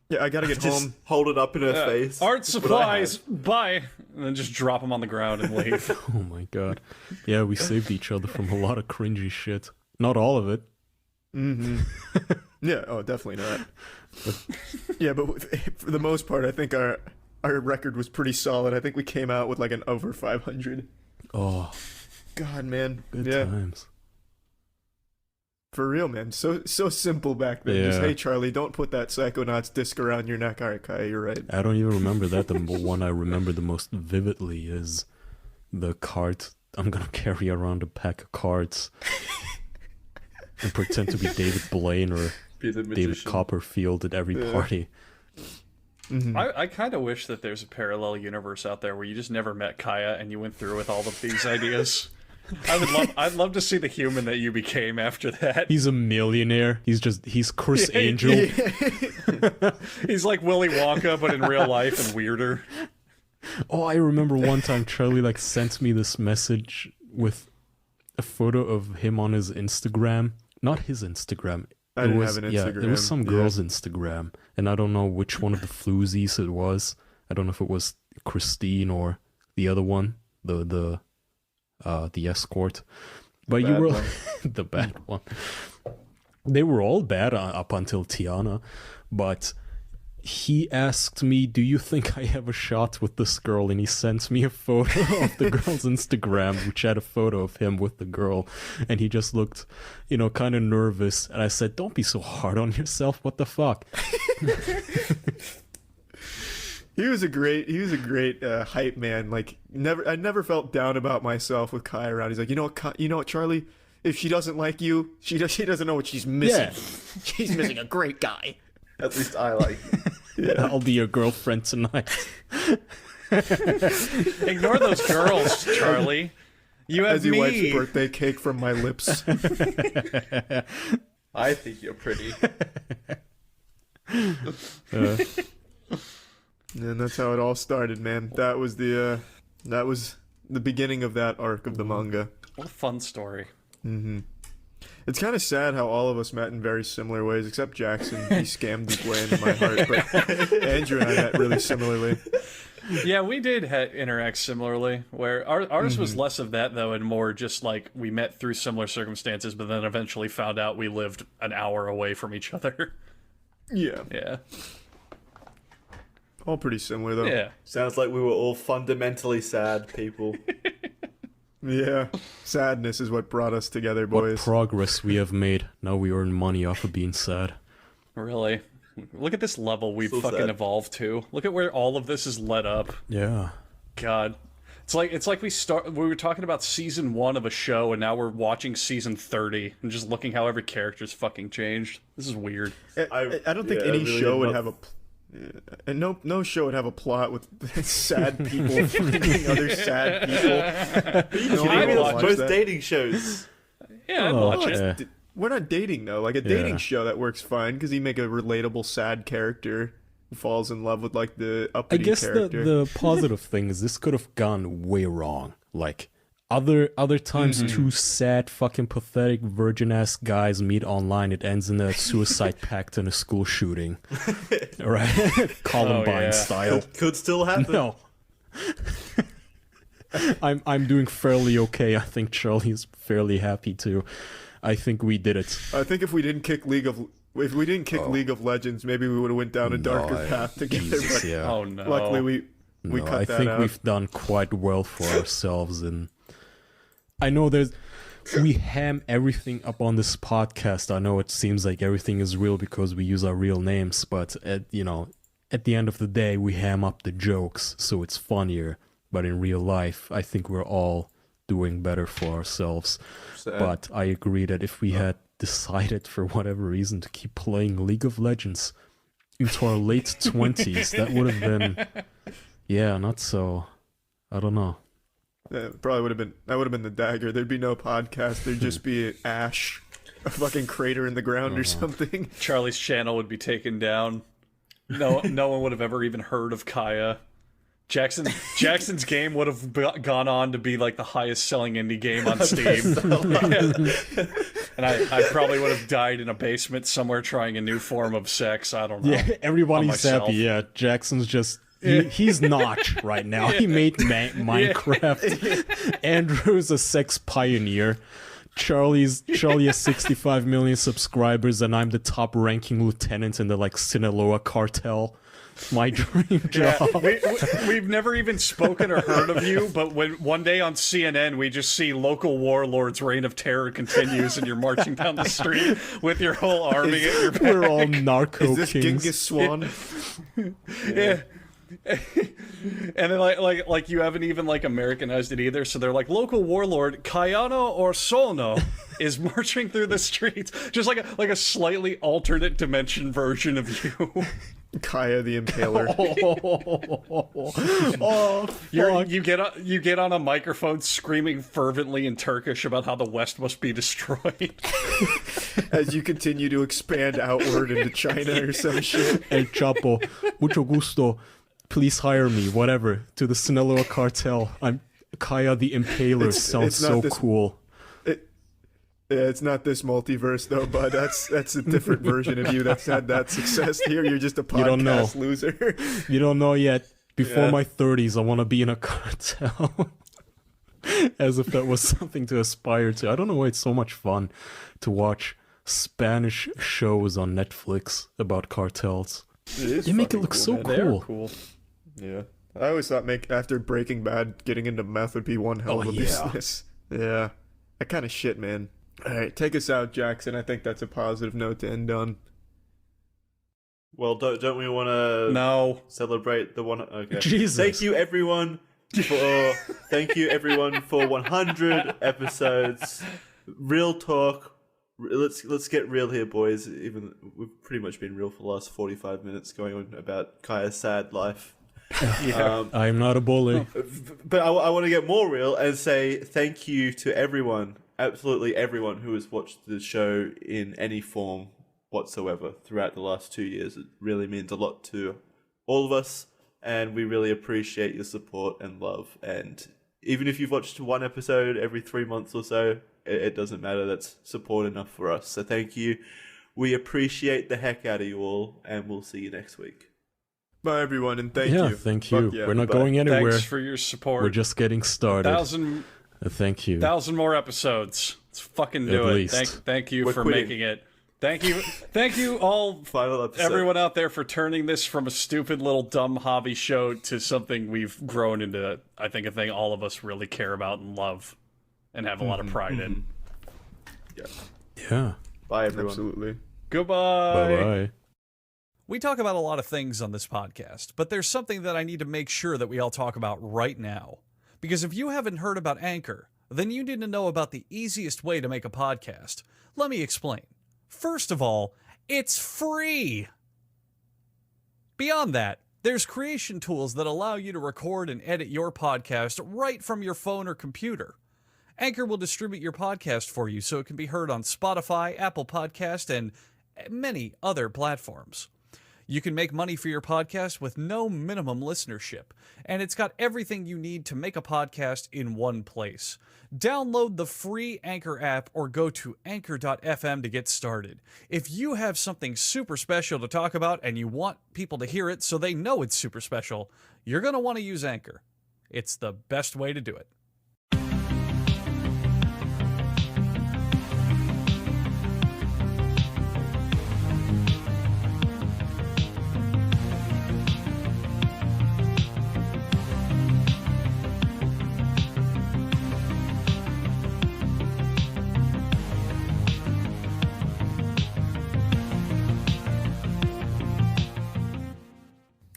Yeah, I gotta get Just home. hold it up in her face. Art That's what I had. supplies, bye! And then just drop them on the ground and leave. Oh my God. Yeah, we saved each other from a lot of cringy shit. Not all of it. Mm-hmm. Yeah, oh, definitely not. Yeah, but for the most part, I think our record was pretty solid. I think we came out with like an over 500. Oh, God, man. good Yeah, times. for real, man. So simple back then. Just, Yeah. hey, Charlie, don't put that Psychonauts disc around your neck. All right, Kaya, you're right. I don't even remember that. The one I remember the most vividly is the card. I'm gonna carry around a pack of cards and pretend to be David Blaine or Be the David magician. Copperfield at every Yeah. party. Mm-hmm. I kind of wish that there's a parallel universe out there where you just never met Kaya and you went through with all of these ideas. I'd love to see the human that you became after that. He's a millionaire. He's Chris Angel. He's like Willy Wonka, but in real life and weirder. Oh, I remember one time Charlie like sent me this message with a photo of him on his Instagram. Not his Instagram. I didn't have an Yeah, Instagram. it was some Yeah. girl's Instagram, and I don't know which one of the floozies it was. I don't know if it was Christine or the other one, the escort. But you bad were one. the bad one. They were all bad up until Tiana, but he asked me, "Do you think I have a shot with this girl?" And he sent me a photo of the girl's Instagram, which had a photo of him with the girl, and he just looked, kind of nervous. And I said, "Don't be so hard on yourself. What the fuck?" He was a great hype man. Like I never felt down about myself with Kai around. He's like, you know what, Charlie? If she doesn't like you, she doesn't know what she's missing. Yeah. She's missing a great guy. At least I like it. I'll be your girlfriend tonight. Ignore those girls, Charlie. You have As he wipes me. birthday cake from my lips. I think you're pretty. And that's how it all started, man. That was the beginning of that arc of the manga. What a fun story. Mm-hmm. It's kind of sad how all of us met in very similar ways, except Jackson. He scammed his way into my heart, but Andrew and I met really similarly. Yeah, we did interact similarly, where ours was less of that, though, and more just like we met through similar circumstances, but then eventually found out we lived an hour away from each other. Yeah, Yeah. all pretty similar though. Yeah. Sounds like we were all fundamentally sad people. Yeah. Sadness is what brought us together, What boys. progress we have made. Now we earn money off of being sad. Really. Look at this level we've So fucking sad. evolved to. Look at where all of this is led up. Yeah. God. It's like we were talking about season 1 of a show and now we're watching season 30 and just looking how every character's fucking changed. This is weird. I don't think yeah, any really show would not- have a. And no show would have a plot with sad people finding other sad people. No one I would watch watch Most that. dating shows. Yeah, I'd Oh, watch it. yeah. We're not dating though. Like a dating Yeah. show that works fine because you make a relatable sad character who falls in love with like the I uppity guess character. the positive thing is this could have gone way wrong. Like, Other times, two sad, fucking pathetic, virgin-ass guys meet online. It ends in a suicide pact and a school shooting. Right? Columbine style. Could still happen. No. I'm doing fairly okay. I think Charlie's fairly happy too. I think we did it. I think if we didn't kick League of Legends, maybe we would have went down a darker path together. Jesus, but yeah. Oh no. luckily we cut I that think out. we've done quite well for ourselves, and I know we ham everything up on this podcast. I know it seems like everything is real because we use our real names, but at the end of the day, we ham up the jokes, so it's funnier. But in real life, I think we're all doing better for ourselves. But I agree that if we had decided for whatever reason to keep playing League of Legends into our late 20s, that would have been, not so, I don't know. Yeah, probably would have been the dagger. There'd be no podcast. There'd just be ash, a fucking crater in the ground or something. Charlie's channel would be taken down. No one would have ever even heard of Kaya. Jackson's game would have gone on to be like the highest selling indie game on Steam. And I probably would have died in a basement somewhere trying a new form of sex. I don't know. Yeah, everybody's happy. Yeah, Jackson's just he's Notch right now. He made Minecraft. Andrew's a sex pioneer. Charlie has 65 million subscribers, and I'm the top ranking lieutenant in the Sinaloa cartel. My dream job. We've never even spoken or heard of you, but when one day on CNN we just see local warlords' reign of terror continues, and you're marching down the street with your whole army at your back. We're all narco Is this kings. Genghis Swan? Yeah. And then like you haven't even Americanized it either, so they're like local warlord Kayano or Sono is marching through the streets, just like a slightly alternate dimension version of you. Kaya the Impaler. You get on a microphone screaming fervently in Turkish about how the West must be destroyed. As you continue to expand outward into China or some shit. El Chapo, mucho gusto. Please hire me, whatever, to the Sinaloa cartel. I'm Kaya the Impaler. Sounds so cool. Yeah, it's not this multiverse though, but that's a different version of you that's had that success. Here, you're just a podcast loser. You don't know yet. Before my 30s, I want to be in a cartel. As if that was something to aspire to. I don't know why it's so much fun to watch Spanish shows on Netflix about cartels. They make it look so cool. They are cool. Yeah. I always thought after Breaking Bad, getting into meth would be one hell of a business. Yeah. That kind of shit, man. All right, take us out, Jackson. I think that's a positive note to end on. Well, don't we want to celebrate the one? Okay. Jesus. Thank you, everyone, for 100 episodes. Real talk. Let's get real here, boys. Even we've pretty much been real for the last 45 minutes, going on about Kaya's sad life. I'm not a bully. But I want to get more real and say thank you to everyone. Absolutely everyone who has watched the show in any form whatsoever throughout the last 2 years. It really means a lot to all of us, and we really appreciate your support and love. And even if you've watched one episode every 3 months or so, it doesn't matter. That's support enough for us. So thank you. We appreciate the heck out of you all, and we'll see you next week. Bye, everyone, and thank you. Thank you. Yeah. We're not going anywhere. Thanks for your support. We're just getting started. Thank you. 1,000 more episodes. Let's fucking do At it. least. Thank you for making it. Thank you all, everyone out there, for turning this from a stupid little dumb hobby show to something we've grown into, I think, a thing all of us really care about and love and have a lot of pride in. Yeah. Bye, everyone. Absolutely. Goodbye. Bye-bye. We talk about a lot of things on this podcast, but there's something that I need to make sure that we all talk about right now. Because if you haven't heard about Anchor, then you need to know about the easiest way to make a podcast. Let me explain. First of all, it's free. Beyond that, there's creation tools that allow you to record and edit your podcast right from your phone or computer. Anchor will distribute your podcast for you so it can be heard on Spotify, Apple Podcast, and many other platforms. You can make money for your podcast with no minimum listenership, and it's got everything you need to make a podcast in one place. Download the free Anchor app or go to anchor.fm to get started. If you have something super special to talk about and you want people to hear it so they know it's super special, you're going to want to use Anchor. It's the best way to do it.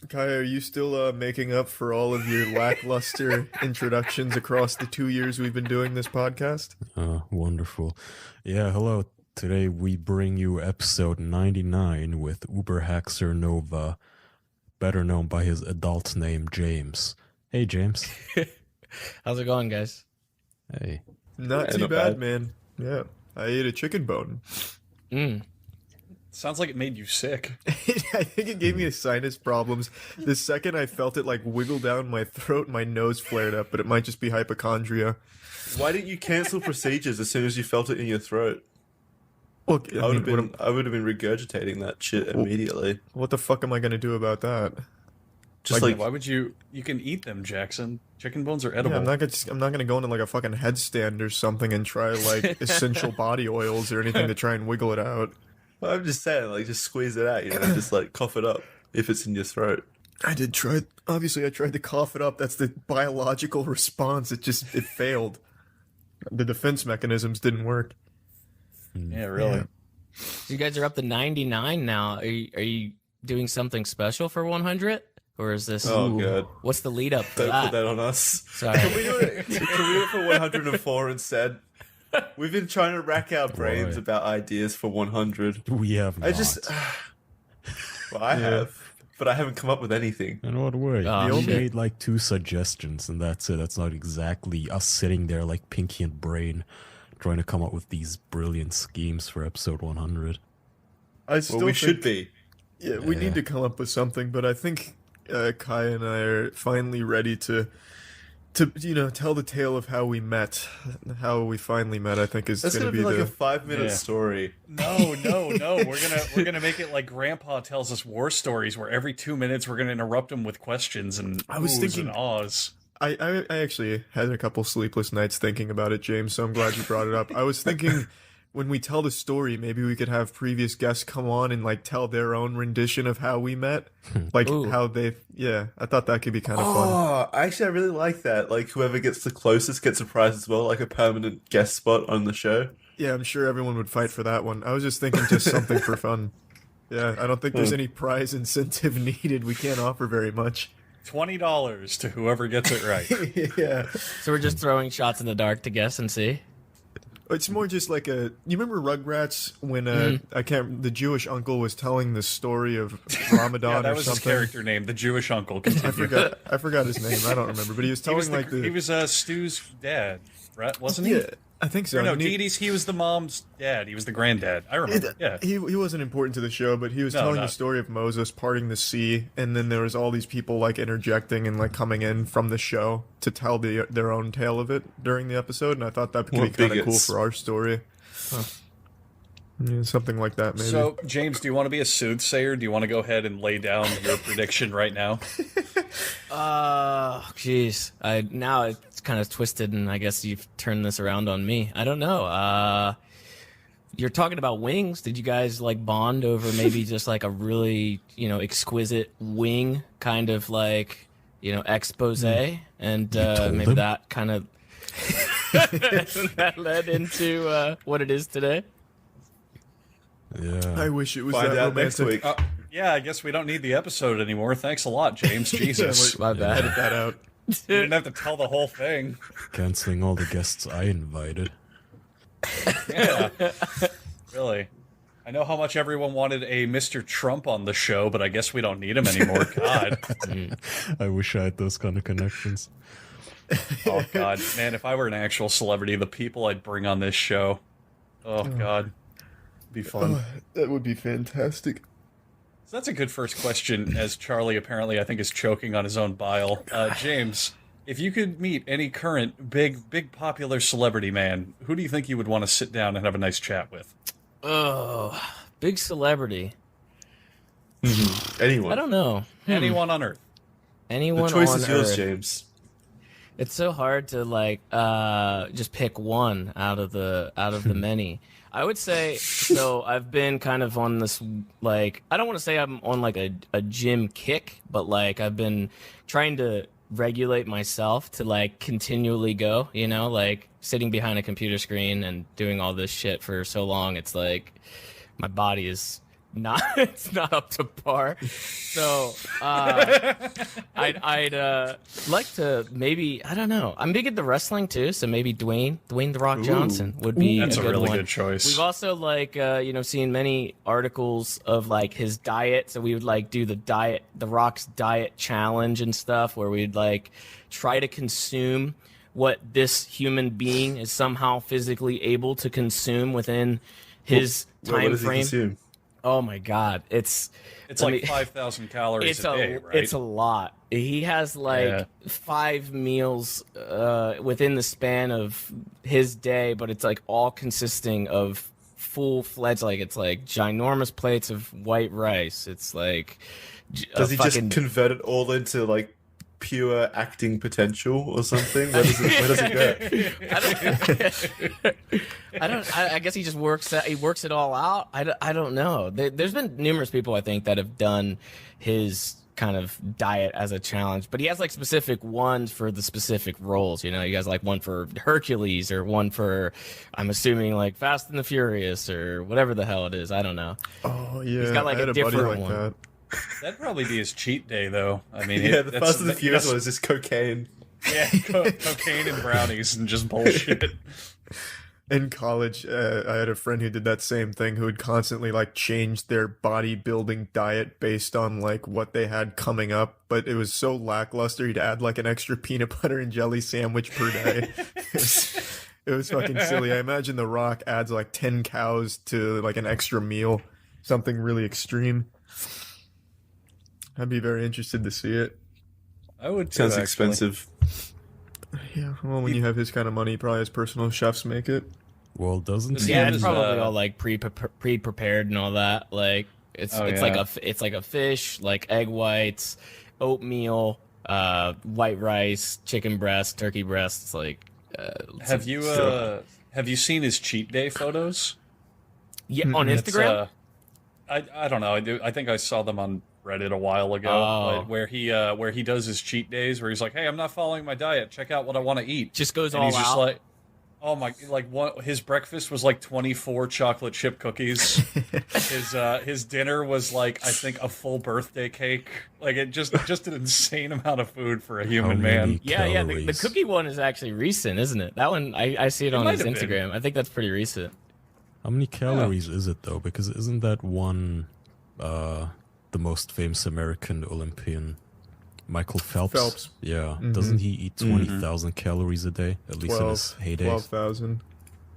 Kaya, are you still making up for all of your lackluster introductions across the 2 years we've been doing this podcast? Wonderful. Yeah, hello. Today we bring you episode 99 with Uber Haxer Nova, better known by his adult name, James. Hey, James. How's it going, guys? Hey. Not too bad, man. Yeah, I ate a chicken bone. Sounds like it made you sick. I think it gave me sinus problems. The second I felt it like wiggle down my throat, my nose flared up, but it might just be hypochondria. Why didn't you cancel procedures as soon as you felt it in your throat? Look, I would have been regurgitating that shit immediately. What the fuck am I gonna do about that? Just like why would you can eat them, Jackson. Chicken bones are edible. Yeah, I'm not gonna go into like a fucking headstand or something and try like essential body oils or anything to try and wiggle it out. Well, I'm just saying, like, just squeeze it out, just like cough it up if it's in your throat. I did try. Obviously, I tried to cough it up. That's the biological response. It failed. The defense mechanisms didn't work. Yeah, really. Yeah. You guys are up to 99 now. Are you doing something special for 100? Or is this... Oh, God. What's the lead up to Don't that? put that on us. Sorry. Can we do it for 104 instead? We've been trying to rack our brains about ideas for 100. We have not. I have, but I haven't come up with anything. In what way? Oh, We only shit. made like 2 suggestions, and that's it. That's not exactly us sitting there like Pinky and Brain trying to come up with these brilliant schemes for episode 100. I still Well, we think, should be. Yeah, we need to come up with something, but I think Kai and I are finally ready to tell the tale of how we met, how we finally met. I think is That's going to gonna be like the a 5-minute story. No. We're gonna make it like Grandpa tells us war stories, where every 2 minutes we're gonna interrupt him with questions and I was oohs thinking- and ahs. I actually had a couple sleepless nights thinking about it, James, so I'm glad you brought it up. I was thinking when we tell the story, maybe we could have previous guests come on and like tell their own rendition of how we met. Like Ooh. how they I thought that could be kind of fun. Oh, actually, I really like that. Like, whoever gets the closest gets a prize as well, like a permanent guest spot on the show. Yeah, I'm sure everyone would fight for that one. I was just thinking just something for fun. Yeah, I don't think there's any prize incentive needed. We can't offer very much. $20 to whoever gets it right. Yeah. So we're just throwing shots in the dark to guess and see? It's more just like you remember Rugrats when the Jewish uncle was telling the story of Ramadan Yeah, that or was something? his character name, the Jewish uncle. Continue. I forgot his name. I don't remember, but he was telling he was Stu's dad, right? Wasn't he? Yeah, I think so. Or no, I mean, Dee Dee's, he was the mom's dad. He was the granddad. I remember. Yeah. he wasn't important to the show, but he was telling the story of Moses parting the sea, and then there was all these people like interjecting and like coming in from the show to tell their own tale of it during the episode, and I thought that could be kind of cool for our story. Yeah, something like that, maybe. So, James, do you want to be a soothsayer? Do you want to go ahead and lay down your prediction right now? Jeez. Now it's kind of twisted, and I guess you've turned this around on me. I don't know. You're talking about wings. Did you guys like bond over maybe just like a really, exquisite wing kind of like, expose? And maybe them? that kind of that led into what it is today. Yeah. I wish it was Find that out next romantic. week. Yeah, I guess we don't need the episode anymore. Thanks a lot, James. Jesus. My bad. Edit that out. You didn't have to tell the whole thing. Canceling all the guests I invited. Yeah. Really. I know how much everyone wanted a Mr. Trump on the show, but I guess we don't need him anymore. God. I wish I had those kind of connections. Oh, God. Man, if I were an actual celebrity, the people I'd bring on this show. Oh, God. It'd be fun. That would be fantastic. So that's a good first question, as Charlie apparently, I think, is choking on his own bile. James, if you could meet any current big popular celebrity man, who do you think you would want to sit down and have a nice chat with? Oh, big celebrity. Anyone. I don't know. Anyone on Earth. Anyone The choice on is yours, Earth. James. It's so hard to like just pick one out of the many. I would say so. I've been kind of on this like I don't want to say I'm on like a gym kick, but like I've been trying to regulate myself to like continually go. You know, like sitting behind a computer screen and doing all this shit for so long. It's like my body is not it's not up to par. So I'd like to maybe I don't know. I'm big into wrestling too, so maybe Dwayne the Rock Johnson would be That's a a good really one. good choice. We've also like seen many articles of like his diet, so we would like do the Rock's diet challenge and stuff where we'd like try to consume what this human being is somehow physically able to consume within his time frame. Oh my God, it's like 5,000 calories a day, right? It's a lot. He has like 5 meals within the span of his day, but it's like all consisting of full-fledged, like it's like ginormous plates of white rice. It's like does he just convert it all into like pure acting potential or something? Where does it go? I guess he just works it all out. I don't know. There's been numerous people I think that have done his kind of diet as a challenge, but he has like specific ones for the specific roles. You know, he has like one for Hercules or one for, I'm assuming like Fast and the Furious or whatever the hell it is. I don't know. Oh yeah, he's got like a different one. That. That'd probably be his cheat day, though. I mean, the Fast and the Furious one is just cocaine. Yeah, cocaine and brownies and just bullshit. In college, I had a friend who did that same thing, who would constantly like change their bodybuilding diet based on like what they had coming up, but it was so lackluster. He'd add like an extra peanut butter and jelly sandwich per day. It was fucking silly. I imagine The Rock adds like 10 cows to like an extra meal, something really extreme. I'd be very interested to see it. I would too, Sounds actually. expensive. Yeah, well, when you have his kind of money, probably his personal chefs make it. Well, doesn't he? Yeah, it's probably all like pre-prepared and all that. Like it's like a fish, like egg whites, oatmeal, white rice, chicken breast, turkey breast. It's like have you seen his cheat day photos? Yeah, on Instagram. I don't know. I think I saw them on Reddit a while ago, like, where he does his cheat days, where he's like, "Hey, I'm not following my diet. Check out what I want to eat." Just goes and all he's just out. like, oh my! Like his breakfast was like 24 chocolate chip cookies. His dinner was like I think a full birthday cake. Like it just an insane amount of food for a human man. Yeah. The cookie one is actually recent, isn't it? That one I see it on his Instagram. I think that's pretty recent. How many calories is it though? Because isn't that one the most famous American Olympian, Michael Phelps? Phelps. Yeah. Doesn't he eat 20,000 calories a day, at least in his heydays? 12,000.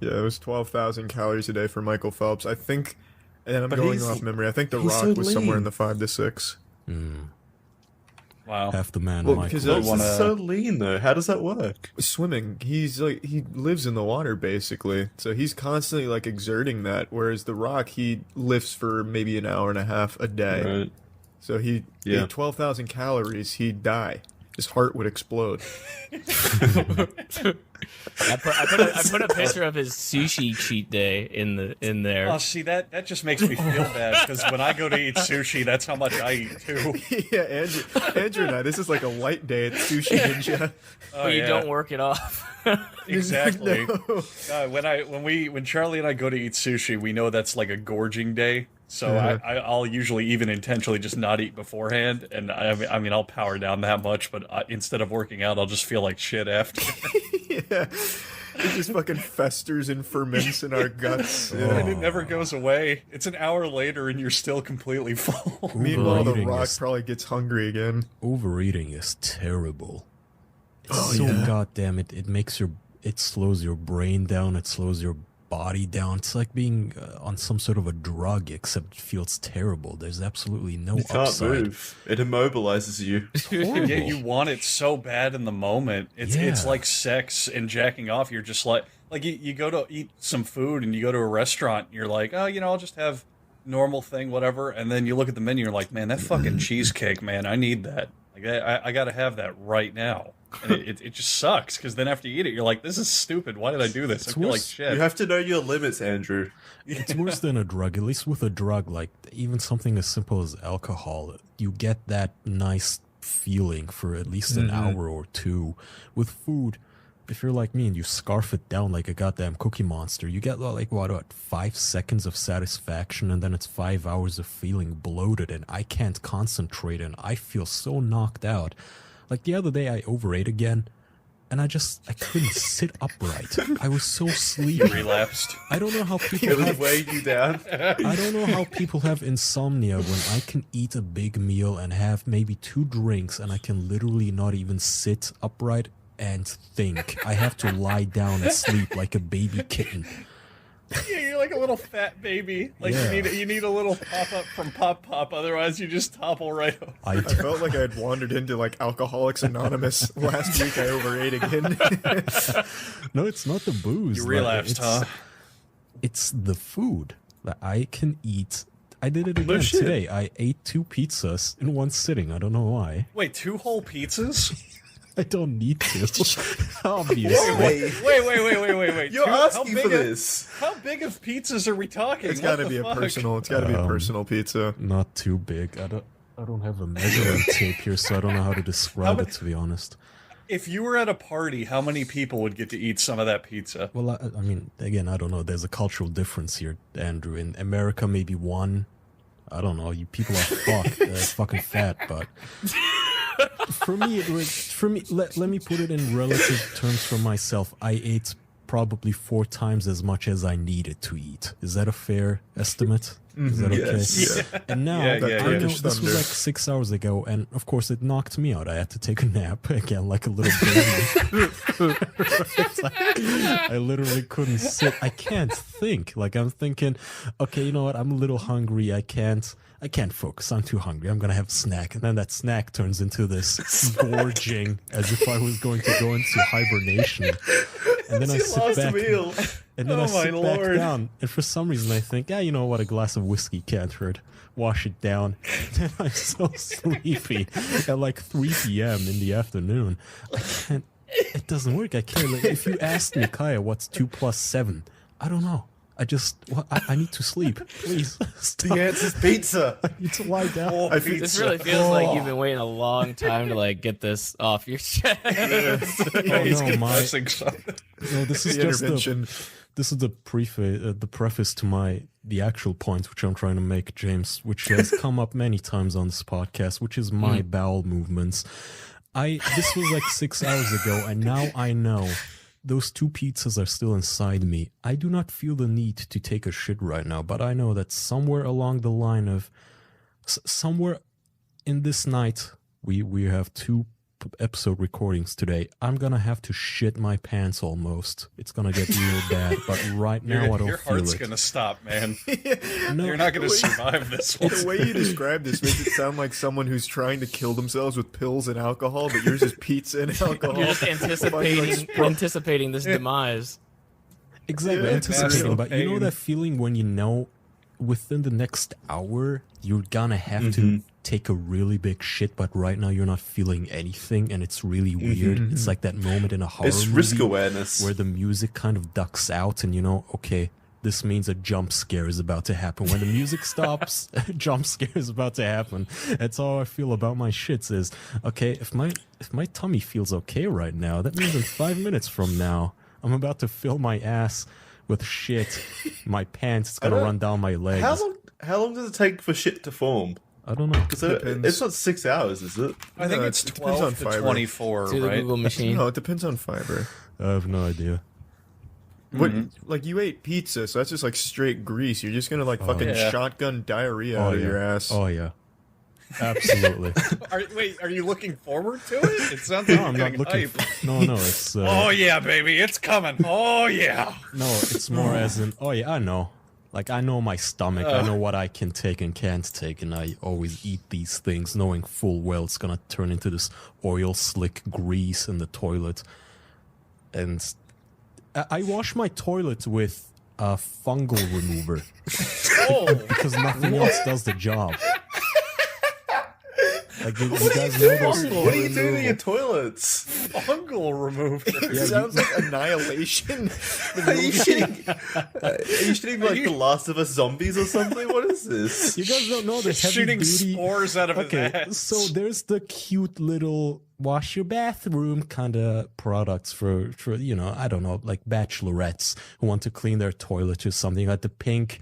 Yeah, it was 12,000 calories a day for Michael Phelps. I think, and I'm going off memory, I think The Rock was somewhere in the 5 to 6. Wow. Half the man, Well, Michael. because that's so lean though. How does that work? Swimming, he's like, he lives in the water basically, so he's constantly like exerting that, whereas The Rock, he lifts for maybe an hour and a half a day. Right. So he ate 12,000 calories, he'd die. His heart would explode. I put a picture of his sushi cheat day in there. Oh, see that just makes me feel bad because when I go to eat sushi, that's how much I eat too. Yeah, Andrew and I, this is like a light day at Sushi Ninja. But you don't work it off. Exactly. No. When Charlie and I go to eat sushi, we know that's like a gorging day. So I'll usually even intentionally just not eat beforehand, and I mean I'll power down that much, but instead of working out, I'll just feel like shit after. Yeah, it just fucking festers and ferments in our guts, and it never goes away. It's an hour later, and you're still completely full. Meanwhile, The Rock probably gets hungry again. Overeating is terrible. It's so goddamn it makes it slows your brain down, it slows your body down. It's like being on some sort of a drug, except it feels terrible. There's absolutely no You can't upside. move. It immobilizes you. Yeah, you want it so bad in the moment. It's like sex and jacking off. You're just like you go to eat some food and you go to a restaurant. And you're like, oh, I'll just have normal thing, whatever. And then you look at the menu. You're like, man, that fucking cheesecake, man, I need that. Like, I got to have that right now. And it just sucks because then after you eat it, you're like, this is stupid. Why did I do this? I feel like shit. You have to know your limits, Andrew. It's worse than a drug. At least with a drug, like even something as simple as alcohol, you get that nice feeling for at least an hour or two. With food, if you're like me and you scarf it down like a goddamn Cookie Monster, you get like what 5 seconds of satisfaction, and then it's 5 hours of feeling bloated, and I can't concentrate, and I feel so knocked out. Like the other day, I overate again, and I couldn't sit upright. I was so sleepy. You relapsed. I don't know how people It would weigh you down. I don't know how people have insomnia when I can eat a big meal and have maybe 2 drinks, and I can literally not even sit upright and think. I have to lie down and sleep like a baby kitten. Yeah, you're like a little fat baby. Like you need a little pop up from Pop Pop, otherwise you just topple right over. I felt like I had wandered into like Alcoholics Anonymous last week. I overate again. No, it's not the booze. You relapsed, huh? It's the food that I can eat. I did it again today. I ate 2 pizzas in one sitting. I don't know why. Wait, 2 whole pizzas? I don't need to. Obviously. Wait. You're asking for this. How big of pizzas are we talking? It's got to be a personal. It's got to be a personal pizza. Not too big. I don't have a measuring tape here, so I don't know how to describe it, to be honest. If you were at a party, how many people would get to eat some of that pizza? Well, I mean, again, I don't know. There's a cultural difference here, Andrew. In America, maybe 1. I don't know. You people are fucking fat, but for me, let me put it in relative terms for myself. I ate probably 4 times as much as I needed to eat. Is that a fair estimate? Is that okay? Yes. Yeah. And now, I know this was like 6 hours ago, and of course it knocked me out. I had to take a nap again, like a little baby. I literally couldn't sit. I can't think. Like I'm thinking, okay, you know what? I'm a little hungry. I can't focus. I'm too hungry. I'm gonna have a snack, and then that snack turns into this gorging, as if I was going to go into hibernation. And then I sit back. And then I sit back down, and for some reason I think, you know what, a glass of whiskey can't hurt. Wash it down. Then I'm so sleepy at like 3 p.m. in the afternoon. I can't. It doesn't work. I can't. Like, if you asked me, Kaya, what's 2 + 7? I don't know. I need to sleep. Please stop. The answer's pizza. I need to lie down. This really feels like you've been waiting a long time to like get this off your chest. This is just the preface to the actual point which I'm trying to make, James, which has come up many times on this podcast, which is my bowel movements. This was like 6 hours ago, and now I know those 2 pizzas are still inside me. I do not feel the need to take a shit right now, but I know that somewhere along the line of somewhere in this night, we have 2 episode recordings today. I'm gonna have to shit my pants almost. It's gonna get real bad, but right now I don't feel it. Your heart's gonna stop, man. No, you're not gonna survive this one. The way you describe this makes it sound like someone who's trying to kill themselves with pills and alcohol, but yours is pizza and alcohol. You're just anticipating this demise. Exactly, anticipating. But you know that feeling when you know within the next hour you're gonna have to take a really big shit, but right now you're not feeling anything, and it's really weird. It's like that moment in a horror movie risk awareness where the music kind of ducks out, and you know, okay, this means a jump scare is about to happen. When the music stops, a jump scare is about to happen. That's how I feel about my shits. Is okay, if my tummy feels okay right now, that means in 5 minutes from now I'm about to fill my ass with shit. My pants, it's gonna run down my legs. How long does it take for shit to form? I don't know. It's not 6 hours, is it? I think it's 12 to 24, to the right? Google machine. No, it depends on fiber. I have no idea. What, like, you ate pizza, so that's just like straight grease. You're just gonna like fucking shotgun diarrhea out of your ass. Oh yeah. Absolutely. Are you looking forward to it? It sounds like No, I'm you're not getting looking. hype. No, it's. Oh yeah, baby, it's coming. Oh yeah. No, it's more as in. Oh yeah, I know. Like I know my stomach. I know what I can take and can't take, and I always eat these things, knowing full well it's gonna turn into this oil slick grease in the toilet. And I wash my toilet with a fungal remover because nothing else does the job. Like you guys know those. What are you doing to your toilets? Fungal remover. It sounds like Annihilation. Are you shooting like The Last of Us zombies or something? What is this? You guys don't know the heavy Shooting duty. spores out of his ass. So there's the cute little wash your bathroom kind of products for I don't know, like bachelorettes who want to clean their toilet or something, like the pink.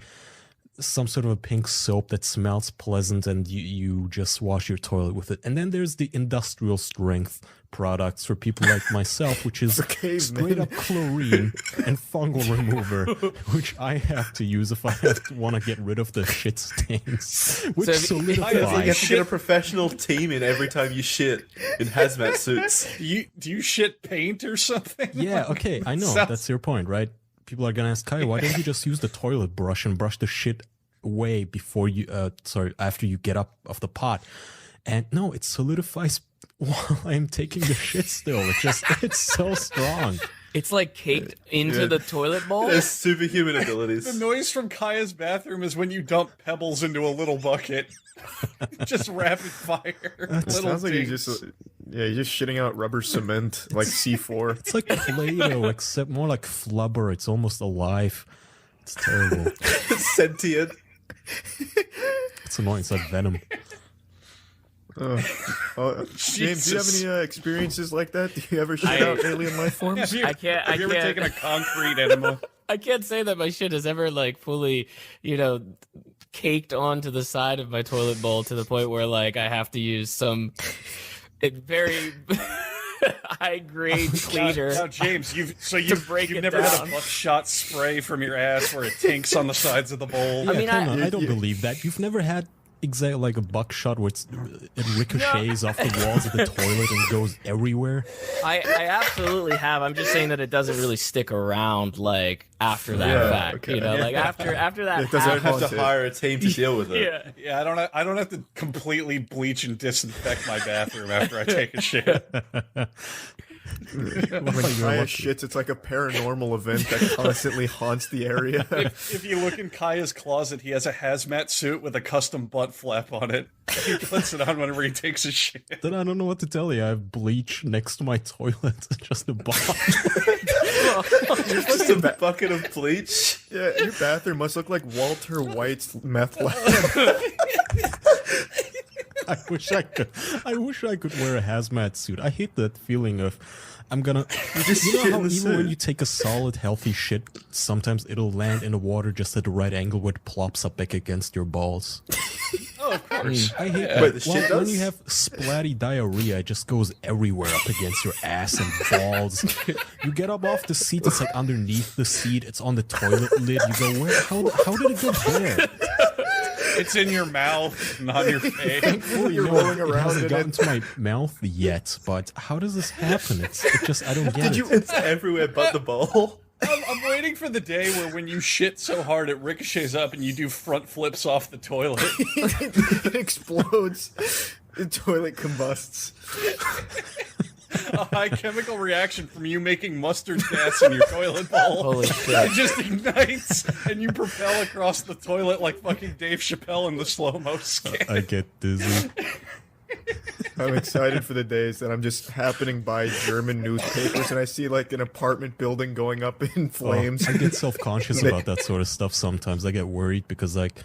Some sort of a pink soap that smells pleasant and you just wash your toilet with it. And then there's the industrial strength products for people like myself, which is straight up chlorine and fungal remover, which I have to use if I want to get rid of the shit stains. Which solidifies. You have to get a professional team in every time you shit in hazmat suits. Do you shit paint or something? Yeah, okay, I know. That's your point, right? People are gonna ask, Kai, why don't you just use the toilet brush and brush the shit away before you, after you get up off the pot? And no, it solidifies while I'm taking the shit still. It's so strong. It's like caked into the toilet bowl. There's superhuman abilities. The noise from Kaya's bathroom is when you dump pebbles into a little bucket. Just rapid fire. It sounds like you're just shitting out rubber cement like C4. It's like Play-Doh, except more like flubber. It's almost alive. It's terrible. It's sentient. It's annoying. It's like venom. James, do you have any experiences like that? Do you ever shit out alien life forms? Have you ever taken a concrete animal? I can't say that my shit has ever like fully, caked onto the side of my toilet bowl to the point where like I have to use some very high grade cleaner. Now, James, you've break it never had down. a buckshot spray from your ass where it tinks on the sides of the bowl. Yeah, I don't believe that. You've never had exactly like a buckshot where it ricochets off the walls of the toilet and goes everywhere. I absolutely have. I'm just saying that it doesn't really stick around like after that fact. Okay. Like after that. It doesn't I have to hire a team to deal with it. Yeah. I don't have to completely bleach and disinfect my bathroom after I take a shit. When Kaya shits, it's like a paranormal event that constantly haunts the area. If you look in Kaya's closet, he has a hazmat suit with a custom butt flap on it. He puts it on whenever he takes a shit. Then I don't know what to tell you. I have bleach next to my toilet. Just a bottle. Just a bucket of bleach. Yeah, your bathroom must look like Walter White's meth lab. I wish I could wear a hazmat suit. I hate that feeling of I'm gonna. You know how even when you take a solid, healthy shit, sometimes it'll land in the water just at the right angle where it plops up back against your balls. Oh, of course. I hate Wait, that. the shit does? When you have splatty diarrhea, it just goes everywhere up against your ass and balls. You get up off the seat, it's like underneath the seat. It's on the toilet lid. You go, where? How did it get there? It's in your mouth, not your face. You're rolling It around hasn't in gotten it. to my mouth yet, but how does this happen? I don't get it. It's everywhere but the bowl. I'm waiting for the day where when you shit so hard it ricochets up and you do front flips off the toilet. It explodes. The toilet combusts. A high chemical reaction from you making mustard gas in your toilet bowl. Holy shit. It just ignites and you propel across the toilet like fucking Dave Chappelle in the slow-mo skit. I get dizzy. I'm excited for the days that I'm just happening by German newspapers and I see like an apartment building going up in flames. I get self-conscious about that sort of stuff sometimes. I get worried because, like,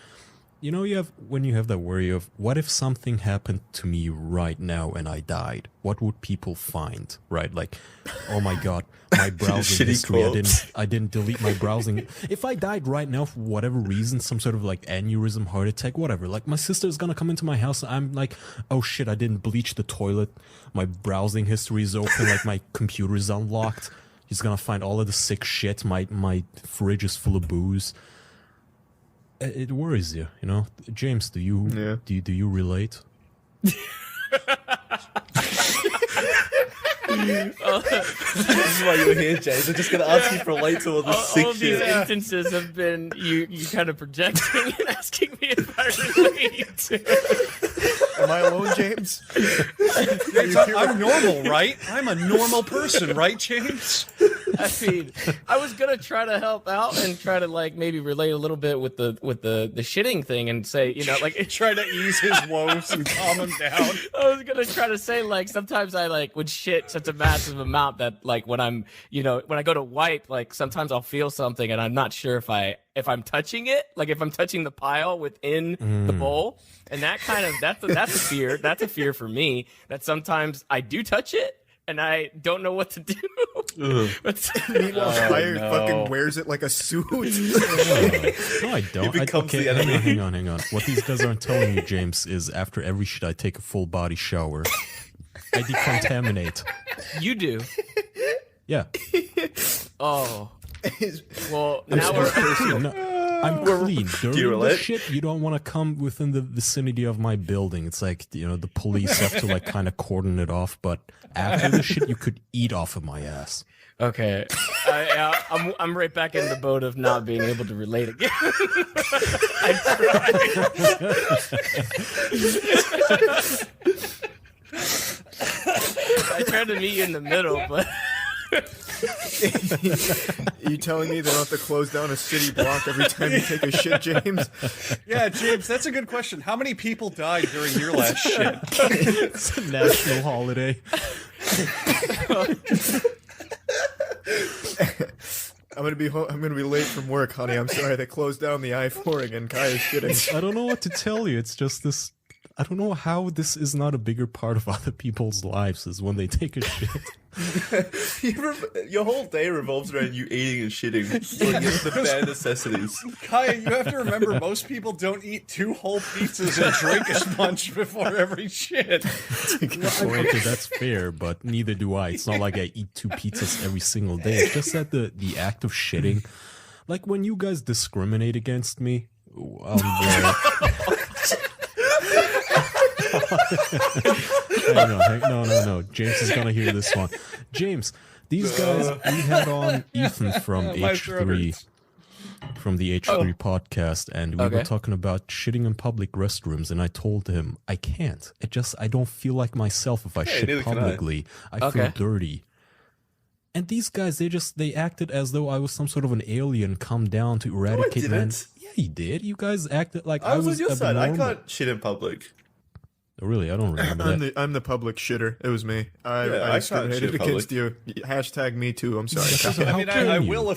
you know, when you have that worry of what if something happened to me right now and I died? What would people find? Right? Like, oh my god, my browsing Shitty history. quotes. I didn't delete my browsing. If I died right now for whatever reason, some sort of like aneurysm, heart attack, whatever. Like my sister's gonna come into my house and I'm like, oh shit, I didn't bleach the toilet. My browsing history is open. Like my computer is unlocked. He's gonna find all of the sick shit. My fridge is full of booze. It worries you, you know. James, do you relate? This is why you're here, James. I'm just going to ask you for light to all this sick all these shit. instances have been you kind of projecting and asking me if I relate. Am I alone, James? James, I'm normal, right? I'm a normal person, right, James? I mean, I was gonna try to help out and try to like maybe relate a little bit with the shitting thing and say, you know, like Try to ease his woes and calm him down. I was gonna try to say like sometimes I like would shit such a massive amount that like when I'm, you know, when I go to wipe, like sometimes I'll feel something and I'm not sure if I'm touching it, like if I'm touching the pile within the bowl, and that kind of that's a fear. That's a fear for me that sometimes I do touch it and I don't know what to do. Meanwhile, Fire fucking wears it like a suit. No, I don't. He becomes the enemy. Hang on. What these guys aren't telling you, James, is after every shit, I take a full body shower. I decontaminate. You do. Yeah. Oh. Well, now I'm clean. During the relate? shit, you don't want to come within the vicinity of my building. It's like, you know, the police have to like kind of cordon it off. But after the shit, you could eat off of my ass. Okay, I'm right back in the boat of not being able to relate again. I tried to meet you in the middle, but Are you telling me they don't have to close down a city block every time you take a shit, James? Yeah, James, that's a good question. How many people died during your last shit? It's a national holiday. I'm gonna be late from work, honey. I'm sorry. They closed down the I-4 again. Kaya's shitting. I don't know what to tell you. It's just this. I don't know how this is not a bigger part of other people's lives is when they take a shit. Your whole day revolves around you eating and shitting. Like, it's the bare necessities. Kaya, you have to remember most people don't eat 2 whole pizzas and drink as much before every shit. Okay, that's fair, but neither do I. It's not like I eat 2 pizzas every single day. It's just that the act of shitting, like when you guys discriminate against me, No. James is gonna hear this one. James, these guys, we had on Ethan from H3, from the H3 podcast, and we were talking about shitting in public restrooms, and I told him I can't. I don't feel like myself if I shit publicly. I feel dirty. And these guys, they acted as though I was some sort of an alien come down to eradicate man. Yeah, he did. You guys acted like I was on your side. abnormal. I can't shit in public. Oh, really? I don't remember that. I'm the public shitter. It was me. I discriminated against you. Hashtag me too. I'm sorry. I mean, I will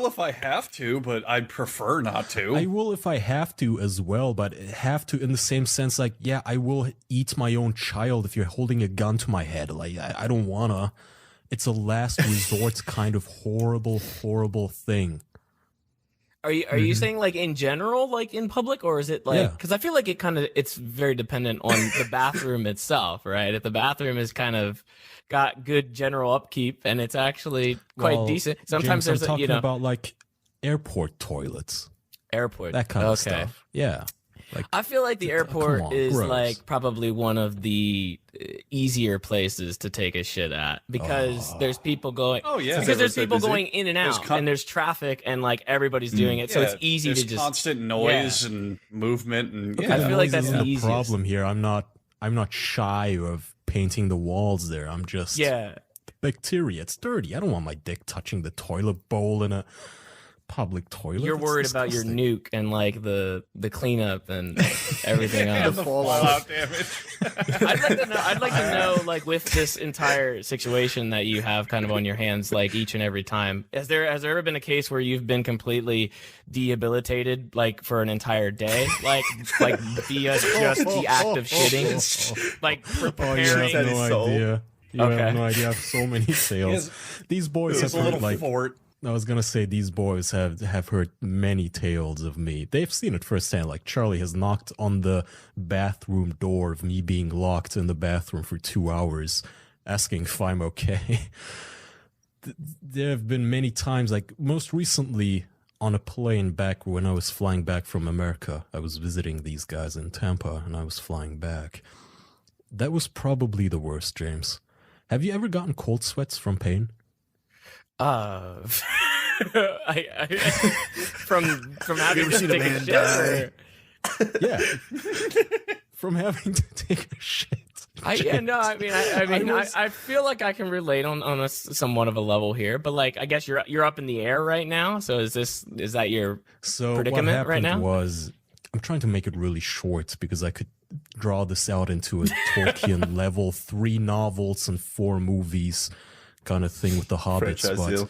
if I have to, but I'd prefer not to. I will if I have to as well, but have to in the same sense, like, yeah, I will eat my own child if you're holding a gun to my head. Like, I don't wanna. It's a last resort kind of horrible, horrible thing. Are you saying like in general, like in public, or is it like, because I feel like it's very dependent on the bathroom itself, right? If the bathroom is kind of got good general upkeep and it's actually quite decent, sometimes James, there's I'm talking about like airport toilets, that kind of stuff. Yeah. Like, I feel like the airport is gross. like probably one of the easier places to take a shit at because there's people going. Oh yeah, because there's people going in and out, and there's traffic, and like everybody's doing it, so it's easy to just constant noise and movement, and I feel like that's the easiest problem here. I'm not shy of painting the walls there. I'm just bacteria. It's dirty. I don't want my dick touching the toilet bowl in a public toilet. You're worried about your nuke and like the cleanup and everything and else. the fallout damage. I'd like to know, like, with this entire situation that you have kind of on your hands, like each and every time, has there ever been a case where you've been completely debilitated, like for an entire day, like via just the act of shitting, like preparing? You have no idea. You have no idea. I have so many tales. These boys have heard, like, I was gonna say these boys have heard many tales of me. They've seen it firsthand. Like Charlie has knocked on the bathroom door of me being locked in the bathroom for 2 hours, asking if I'm okay. There have been many times, like most recently on a plane back when I was flying back from America. I was visiting these guys in Tampa, and I was flying back. That was probably the worst, James. Have you ever gotten cold sweats from pain? From having to take a shit. Yeah. From having to take a shit. I feel like I can relate on a somewhat of a level here, but like I guess you're up in the air right now. So is that your predicament right now? Was I'm trying to make it really short because I could draw this out into a Tolkien level 3 novels and 4 movies kind of thing with the Hobbits.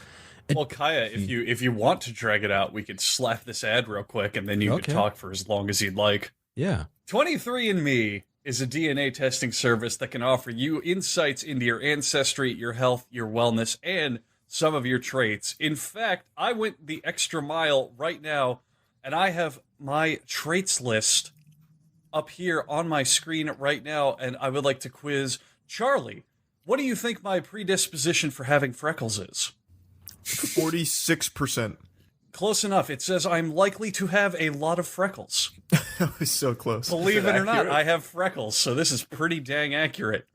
Well, Kaya, if you want to drag it out, we could slap this ad real quick, and then you could talk for as long as you'd like. Yeah. 23andMe is a DNA testing service that can offer you insights into your ancestry, your health, your wellness, and some of your traits. In fact, I went the extra mile right now, and I have my traits list up here on my screen right now, and I would like to quiz Charlie. What do you think my predisposition for having freckles is? 46%. Close enough. It says I'm likely to have a lot of freckles. That was so close. Believe it or not, I have freckles, so this is pretty dang accurate.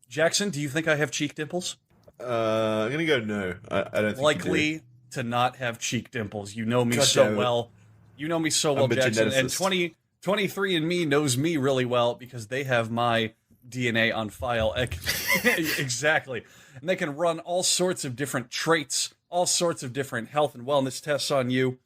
Jackson, do you think I have cheek dimples? I'm gonna go no. I don't think likely to not have cheek dimples. You know me so well. You know me so well, Jackson. And 23andMe knows me really well because they have my DNA on file. Exactly. And they can run all sorts of different traits, all sorts of different health and wellness tests on you.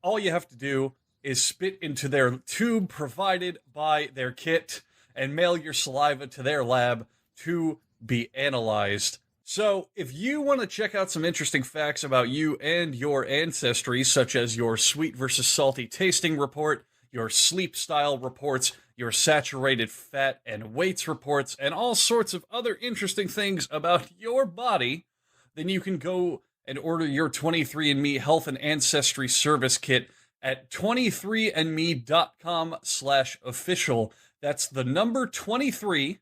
All you have to do is spit into their tube provided by their kit and mail your saliva to their lab to be analyzed. So if you want to check out some interesting facts about you and your ancestry, such as your sweet versus salty tasting report, your sleep style reports, your saturated fat and weights reports, and all sorts of other interesting things about your body, then you can go and order your 23andMe Health and Ancestry Service Kit at 23andme.com/official. That's the number 23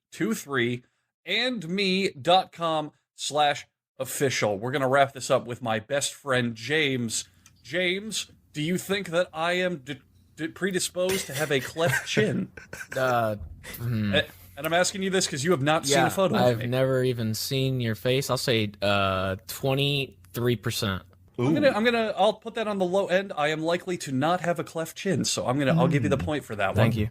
and me.com/official. We're going to wrap this up with my best friend, James. James, do you think that I am predisposed to have a cleft chin? And I'm asking you this because you have not seen a photo of me. I've never even seen your face. I'll say 23%. I'll put that on the low end. I am likely to not have a cleft chin, so I'll give you the point for that one. Thank you.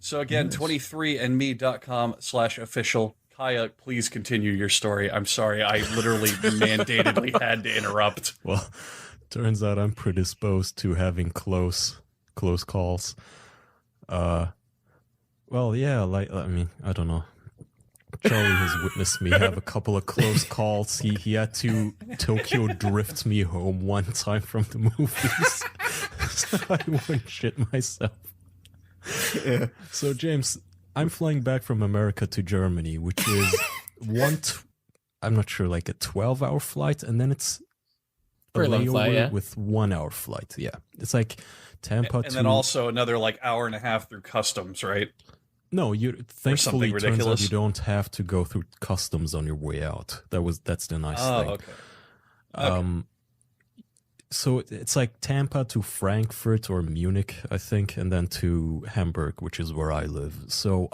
So again, 23andme.com/official. Kaya, please continue your story. I'm sorry, I literally mandatedly had to interrupt. Well, turns out I'm predisposed to having close calls. Well, yeah, I don't know. Charlie has witnessed me have a couple of close calls. He had to Tokyo drift me home one time from the movies, so I wouldn't shit myself. Yeah. So James, I'm flying back from America to Germany, which is I'm not sure, like a 12-hour flight, and then it's a layover with 1-hour flight. Yeah, it's like Tampa and then also another like hour and a half through customs, right? No, thankfully it turns out you don't have to go through customs on your way out. That's the nice thing. Okay. So it's like Tampa to Frankfurt or Munich, I think, and then to Hamburg, which is where I live. So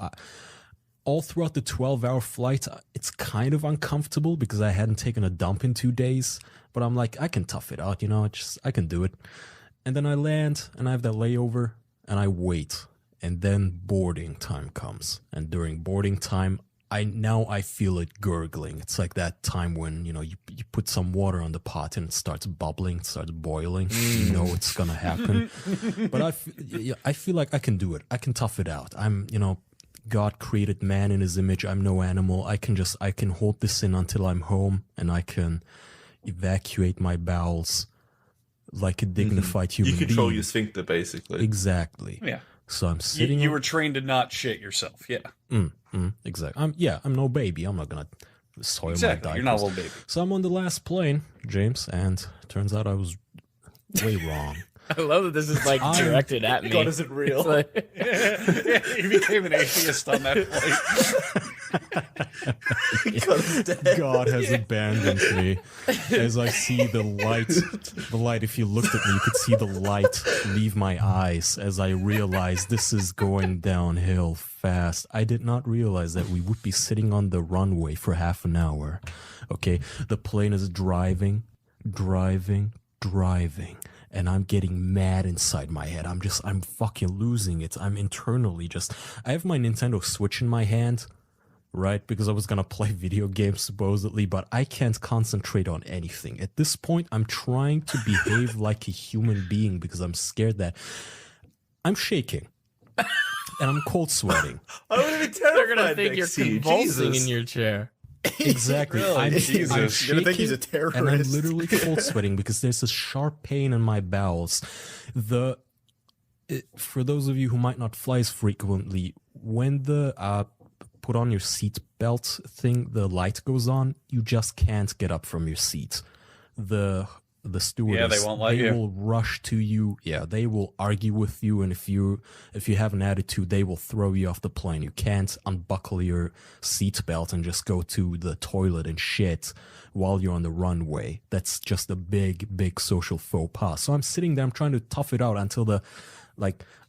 all throughout the 12-hour flight, it's kind of uncomfortable because I hadn't taken a dump in 2 days. But I'm like, I can tough it out, I can do it. And then I land, and I have that layover, and I wait. And then boarding time comes. And during boarding time, I feel it gurgling. It's like that time when, you put some water on the pot and it starts bubbling, it starts boiling. You know it's going to happen. But I feel like I can do it. I can tough it out. I'm, God created man in his image. I'm no animal. I can hold this in until I'm home, and I can evacuate my bowels like a dignified human being. You control your sphincter, basically. Exactly. Yeah. So I'm sitting. You were trained to not shit yourself, yeah. Exactly. I'm no baby. I'm not gonna soil my diapers. You're not a little baby. So I'm on the last plane, James, and turns out I was way wrong. I love that this is like directed at me. God isn't real. He became an atheist on that point. God has abandoned me. As I see the light, if you looked at me, you could see the light leave my eyes as I realize this is going downhill fast. I did not realize that we would be sitting on the runway for half an hour. Okay, the plane is driving, and I'm getting mad inside my head. I'm fucking losing it. I'm internally I have my Nintendo Switch in my hand, right? Because I was gonna play video games supposedly, but I can't concentrate on anything. At this point, I'm trying to behave like a human being because I'm scared that I'm shaking. And I'm cold sweating. I would have been terrified. They're gonna think you're convulsing in your chair. Exactly. Really? I'm Jesus. shaking, You're gonna think he's a terrorist. and I'm literally cold sweating because there's a sharp pain in my bowels. For those of you who might not fly as frequently, when the put on your seat belt thing, the light goes on, you just can't get up from your seat. The stewardess, they won't let you. will rush to you. Yeah, they will argue with you, and if you have an attitude, they will throw you off the plane. You can't unbuckle your seatbelt and just go to the toilet and shit while you're on the runway. That's just a big social faux pas. So I'm sitting there, I'm trying to tough it out until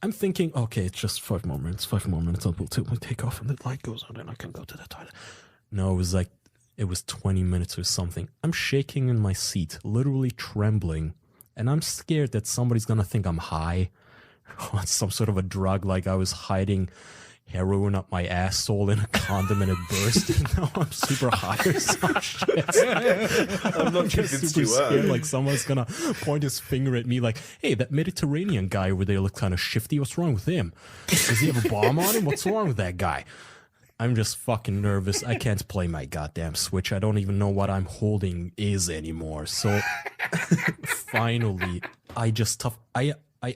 I'm thinking, okay, it's just 5 more minutes until we take off and the light goes on and I can go to the toilet. No, it was 20 minutes or something. I'm shaking in my seat, literally trembling, and I'm scared that somebody's gonna think I'm high on some sort of a drug, like I was hiding heroin up my asshole in a condom and it burst. And now I'm super high or some shit. I'm not convinced super you scared, are. like someone's gonna point his finger at me like, hey, that Mediterranean guy over there looked kind of shifty. What's wrong with him? Does he have a bomb on him? What's wrong with that guy? I'm just fucking nervous. I can't play my goddamn Switch. I don't even know what I'm holding is anymore. So finally, I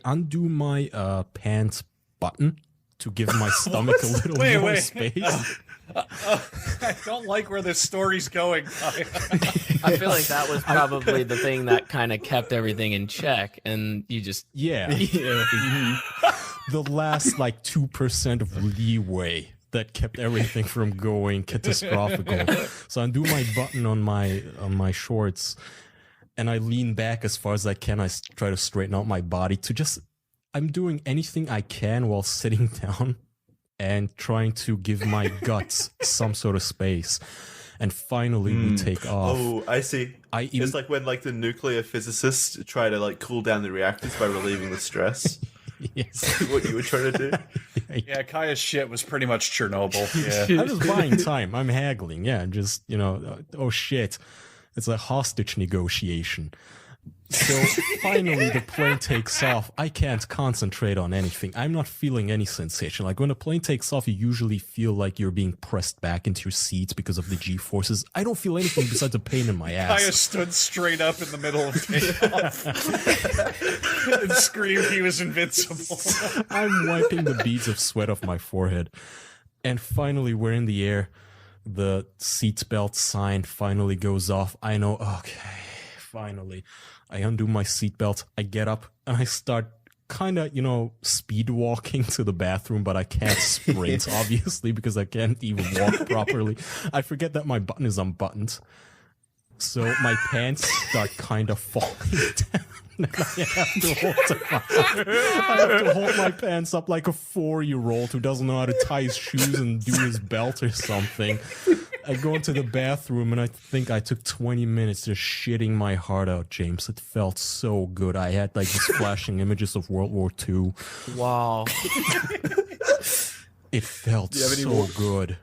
undo my pants button to give my stomach a little more space. I don't like where this story's going. I feel like that was probably the thing that kind of kept everything in check, and you just Yeah. The last 2% of leeway that kept everything from going catastrophical. So I undo my button on my shorts, and I lean back as far as I can. I try to straighten out my body I'm doing anything I can while sitting down and trying to give my guts some sort of space. And finally, we take off. Oh, I see. It's like when the nuclear physicists try to cool down the reactors by relieving the stress. Yes. What you were trying to do. Yeah, Kaya's shit was pretty much Chernobyl. Yeah. I'm just buying time. I'm haggling. Yeah, just, oh shit. It's a hostage negotiation. So finally the plane takes off. I can't concentrate on anything. I'm not feeling any sensation. Like when a plane takes off, you usually feel like you're being pressed back into your seat because of the G-forces. I don't feel anything besides a pain in my ass. Kaya stood straight up in the middle of takeoff and screamed he was invincible. I'm wiping the beads of sweat off my forehead. And finally, we're in the air. The seatbelt sign finally goes off. I know, okay, finally. I undo my seatbelt. I get up and I start kind of, speed walking to the bathroom, but I can't sprint, obviously, because I can't even walk properly. I forget that my button is unbuttoned. So my pants start kind of falling down. And I have to hold my pants up like a 4-year-old who doesn't know how to tie his shoes and do his belt or something. I go into the bathroom and I think I took 20 minutes just shitting my heart out, James. It felt so good. I had these flashing images of World War II. Wow. It felt so good.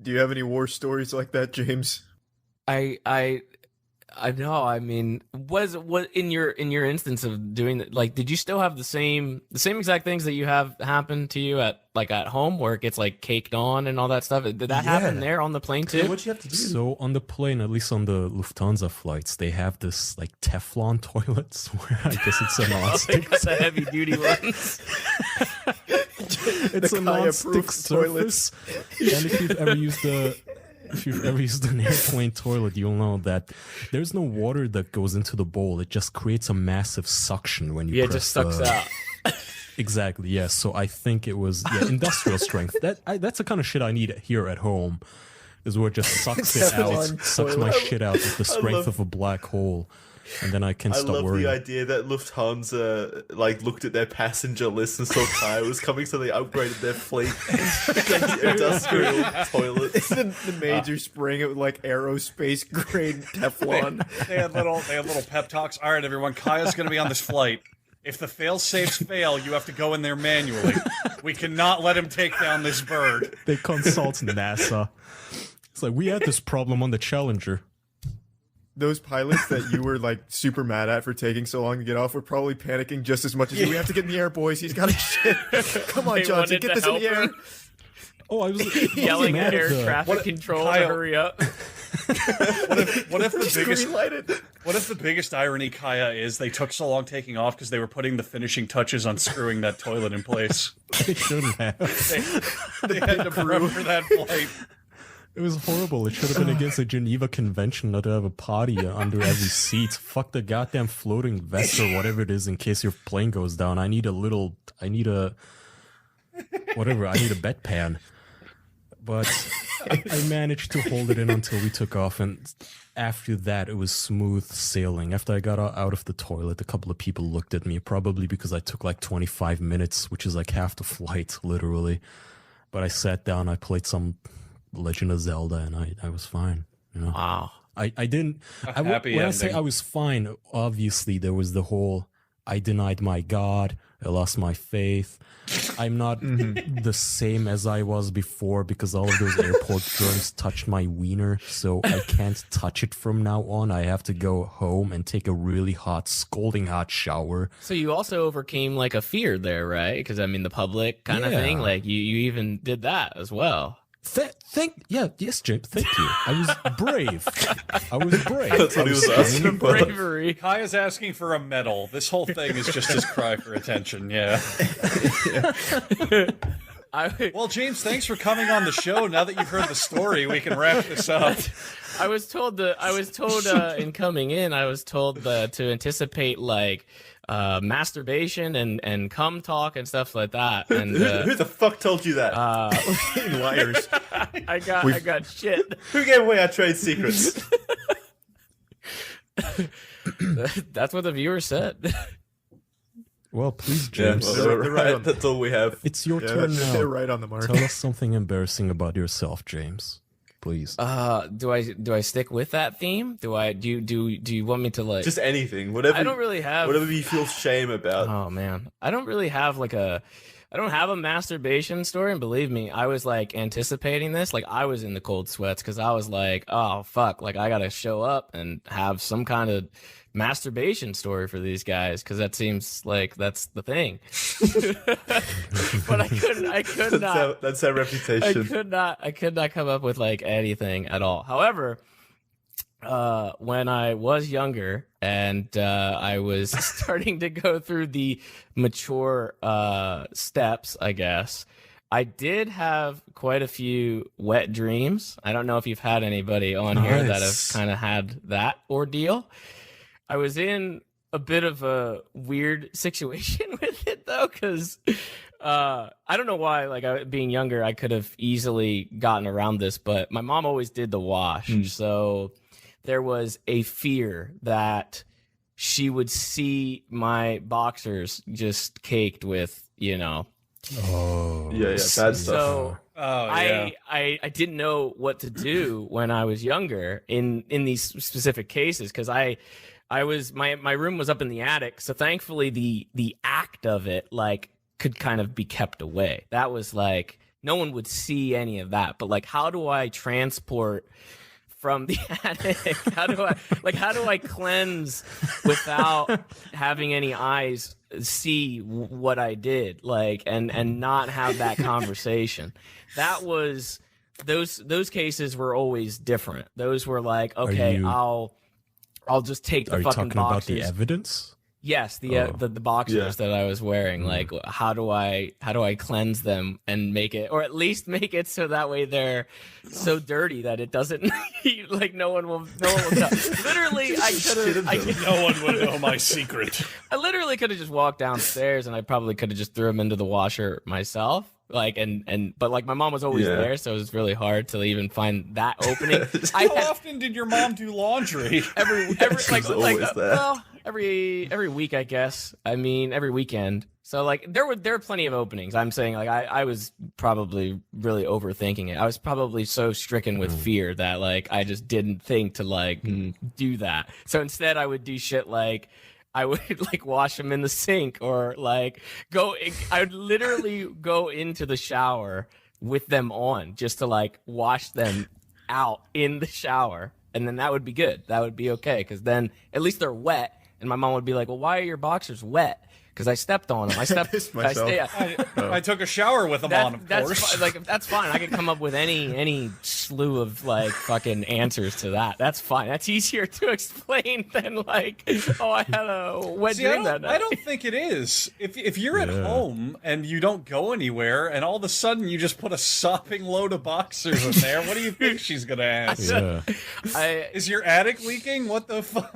Do you have any war stories like that, James? I know. I mean, what in your instance of doing that? Did you still have the same exact things that you have happen to you at home, where it gets caked on and all that stuff? Did that happen there on the plane too? What'd you have to do? So on the plane, at least on the Lufthansa flights, they have this Teflon toilets where I guess it's a non-stick. The heavy duty ones. It's a non-stick surface. And if you've ever used If you've ever used an airplane toilet, you'll know that there's no water that goes into the bowl. It just creates a massive suction when you Yeah, it press just sucks out. Exactly, yes. So I think it was industrial strength. That's the kind of shit I need here at home, is where it just sucks it out, sucks my shit out with the strength of a black hole. And then I can stop love worrying. the idea that Lufthansa looked at their passenger list and saw Kaya was coming, so they upgraded their fleet to industrial toilets. the major spring with aerospace grade Teflon. They had little pep talks. All right, everyone, Kaya's going to be on this flight. If the fail-safes fail, you have to go in there manually. We cannot let him take down this bird. They consult NASA. It's like, we had this problem on the Challenger. Those pilots that you were super mad at for taking so long to get off were probably panicking just as much as you. We have to get in the air, boys. He's got to shit. Come on, Johnson, get this in the air. Oh, I was yelling at air traffic control to hurry up. What if the biggest irony, Kaya, is they took so long taking off because they were putting the finishing touches on screwing that toilet in place? They shouldn't have. They had to prep for that flight. It was horrible. It should have been against the Geneva Convention not to have a potty under every seat. Fuck the goddamn floating vest or whatever it is in case your plane goes down. I need a bedpan. But I managed to hold it in until we took off, and after that it was smooth sailing. After I got out of the toilet, a couple of people looked at me, probably because I took 25 minutes, which is half the flight, literally. But I sat down, I played some Legend of Zelda, and I was fine. Wow. I didn't. Happy when ending. I say I was fine, obviously there was the whole I denied my God, I lost my faith. I'm not the same as I was before because all of those airport germs touched my wiener, so I can't touch it from now on. I have to go home and take a really hot, scalding hot shower. So you also overcame a fear there, right? Because the public kind of thing, you even did that as well. Yes, James, thank you. I was brave. That's what he was asking for. Bravery. Kaya's asking for a medal. This whole thing is just his cry for attention, yeah. Well, James, thanks for coming on the show. Now that you've heard the story, we can wrap this up. I was told in coming in, I was told to anticipate masturbation and cum talk and stuff like that. And who the fuck told you that? Liars. I got shit. Who gave away our trade secrets? That's what the viewer said. Well, please, James. They're right. That's all we have. It's your turn now. They're right on the mark. Tell us something embarrassing about yourself, James. Please. Do I stick with that theme? Do you want me to just anything, whatever? I don't really have whatever you feel shame about. Oh man, I don't really have I don't have a masturbation story, and believe me, I was anticipating this. I was in the cold sweats because I was oh fuck, I gotta show up and have some kind of masturbation story for these guys because that seems like that's the thing. But I could not. That's our reputation. I could not come up with anything at all. However, when I was younger and I was starting to go through the mature steps, I guess, I did have quite a few wet dreams. I don't know if you've had anybody on here that have kind of had that ordeal. I was in a bit of a weird situation with it though, because I don't know why. Being younger, I could have easily gotten around this, but my mom always did the wash, so there was a fear that she would see my boxers just caked with, Oh yeah, bad stuff. So I didn't know what to do when I was younger in these specific cases because I was my room was up in the attic, so thankfully the act of it could kind of be kept away. That was no one would see any of that. But how do I transport from the attic? How do I cleanse without having any eyes see what I did? And not have that conversation. That was those cases were always different. Those were okay, I'll just take the fucking boxes. Are you talking about the evidence? Yes, the boxers that I was wearing. Like, how do I cleanse them and make it, or at least make it so that way they're so dirty that it doesn't like no one will know. Literally, No one would know my secret. I literally could have just walked downstairs and I probably could have just threw them into the washer myself. Like but like my mom was always there, so it was really hard to even find that opening. How often did your mom do laundry? Every week, I guess. I mean, every weekend. So like there were plenty of openings. I'm saying like I was probably really overthinking it. I was probably so stricken with fear that like I just didn't think to like do that. So instead I would do shit like I would like wash them in the sink, or like I would literally go into the shower with them on just to like wash them out in the shower. And then that would be good. That would be okay. Cause then at least they're wet. And my mom would be like, well, why are your boxers wet? Because I stepped on them. I pissed myself. I took a shower with them on, of course. That's fine. I could come up with any slew of like fucking answers to that. That's fine. That's easier to explain than like, oh, I had a wet dream that night. I don't think it is. If you're at home and you don't go anywhere, and all of a sudden you just put a sopping load of boxers in there, what do you think she's gonna ask? Is your attic leaking? What the fuck?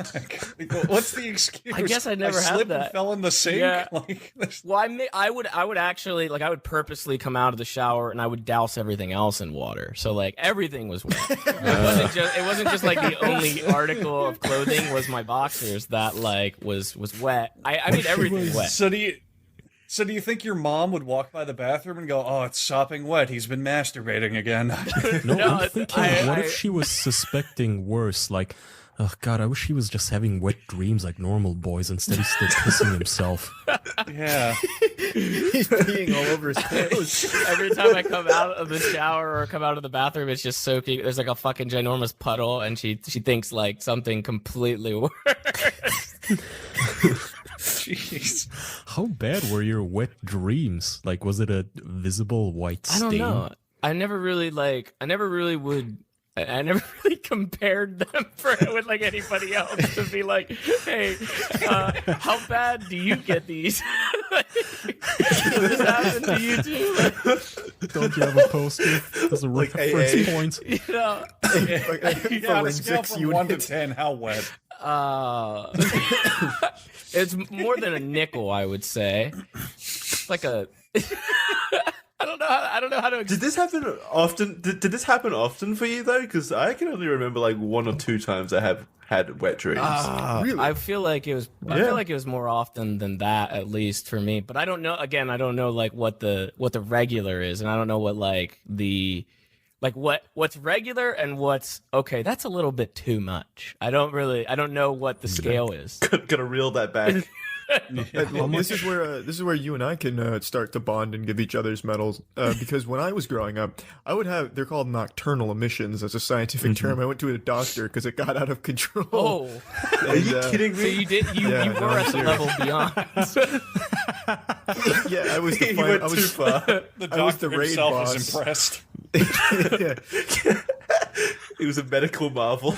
What's the excuse? I guess I never had slipped that. And fell in the sink. Yeah. Like, well, I would actually like I would purposely come out of the shower and I would douse everything else in water. So like everything was wet. It wasn't just like the only article of clothing was my boxers that like was wet. I mean everything was wet. So do you think your mom would walk by the bathroom and go, "Oh, it's sopping wet. He's been masturbating again"? No, I'm thinking, what if she was suspecting worse? Like, oh god, I wish he was just having wet dreams like normal boys. Instead, he's still pissing himself. Yeah, he's peeing all over his clothes. Every time I come out of the shower or come out of the bathroom, it's just soaking. There's like a fucking ginormous puddle, and she thinks like something completely worse. Jeez. How bad were your wet dreams? Like, was it a visible white stain? I don't know. I never really compared them with like anybody else to be like, hey, how bad do you get these? Does this happen to you too? Don't you have a poster? As a like reference point? You know, on a scale from 1 to 10, how wet? It's more than a nickel, I would say. It's like a. I don't know how to. Did this happen often? Did this happen often for you though? Because I can only remember like 1 or 2 times I have had wet dreams. Really? I feel like it was. I feel like it was more often than that, at least for me. But I don't know. Again, I don't know like what the regular is, and I don't know what like the. Like what's regular and what's okay. That's a little bit too much. I don't know what the scale is. Gonna reel that back. This is where you and I can start to bond and give each other's medals. Because when I was growing up, I would have, they're called nocturnal emissions as a scientific term. I went to a doctor because it got out of control. Oh, are you kidding me? So you were at the level beyond. Yeah, I was the He went too far. The I was the doctor raid himself boss. was impressed. Yeah. It was a medical marvel.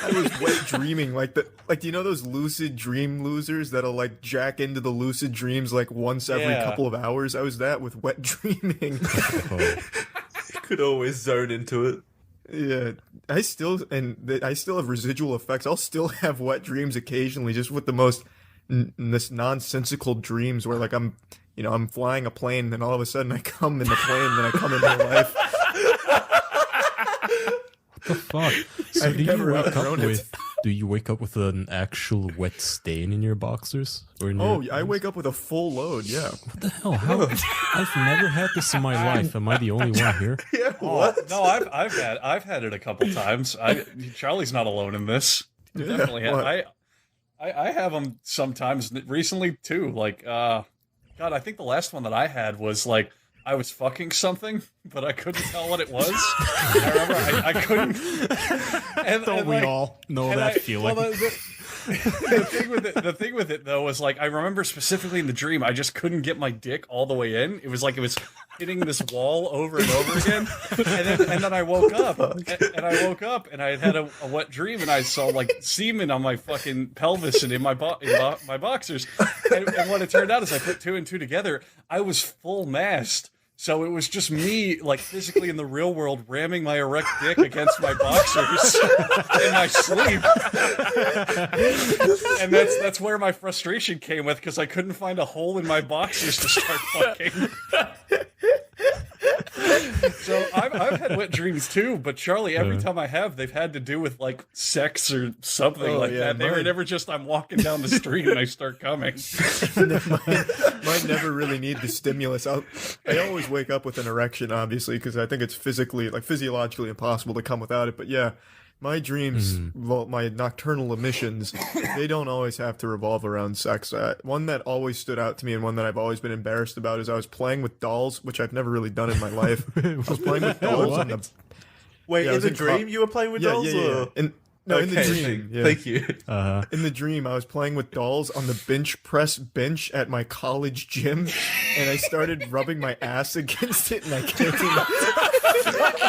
I was wet dreaming like you know those lucid dream losers that'll like jack into the lucid dreams like once every couple of hours. I was that with wet dreaming. Could always zone into it. Yeah, I still have residual effects. I'll still have wet dreams occasionally, just with the most this nonsensical dreams where like I'm flying a plane, and then all of a sudden I come in the plane, then I come in real life. What the fuck? So I've never outgrown it. Do you wake up with an actual wet stain in your boxers? Or in I wake up with a full load. Yeah. What the hell? How? I've never had this in my life. Am I the only one here? Yeah. What? No, I've had it a couple times. Charlie's not alone in this. Definitely have. I have them sometimes recently too. Like, God, I think the last one that I had was like I was fucking something, but I couldn't tell what it was. I remember I couldn't. Don't we all know that feeling? Well, the thing with it though was like I remember specifically in the dream I just couldn't get my dick all the way in. It was hitting this wall over and over again. And then I woke up, and I had a wet dream, and I saw like semen on my fucking pelvis and in my my boxers. And what it turned out is I put two and two together. I was full mast. So it was just me, like, physically in the real world, ramming my erect dick against my boxers in my sleep. And that's where my frustration came with, because I couldn't find a hole in my boxers to start fucking. So I've had wet dreams too, but Charlie, every time I have, they've had to do with like sex or something that. They were never just I'm walking down the street and I start coming. Mine never really need the stimulus. I always wake up with an erection, obviously, because I think it's physiologically impossible to come without it. But yeah, my dreams, well, my nocturnal emissions, they don't always have to revolve around sex. One that always stood out to me and one that I've always been embarrassed about is I was playing with dolls, which I've never really done in my life. I was playing with dolls on the... Wait, in the dream you were playing with dolls? Yeah. In the dream. Yeah. Thank you. In the dream, I was playing with dolls on the bench press bench at my college gym, and I started rubbing my ass against it, and I can't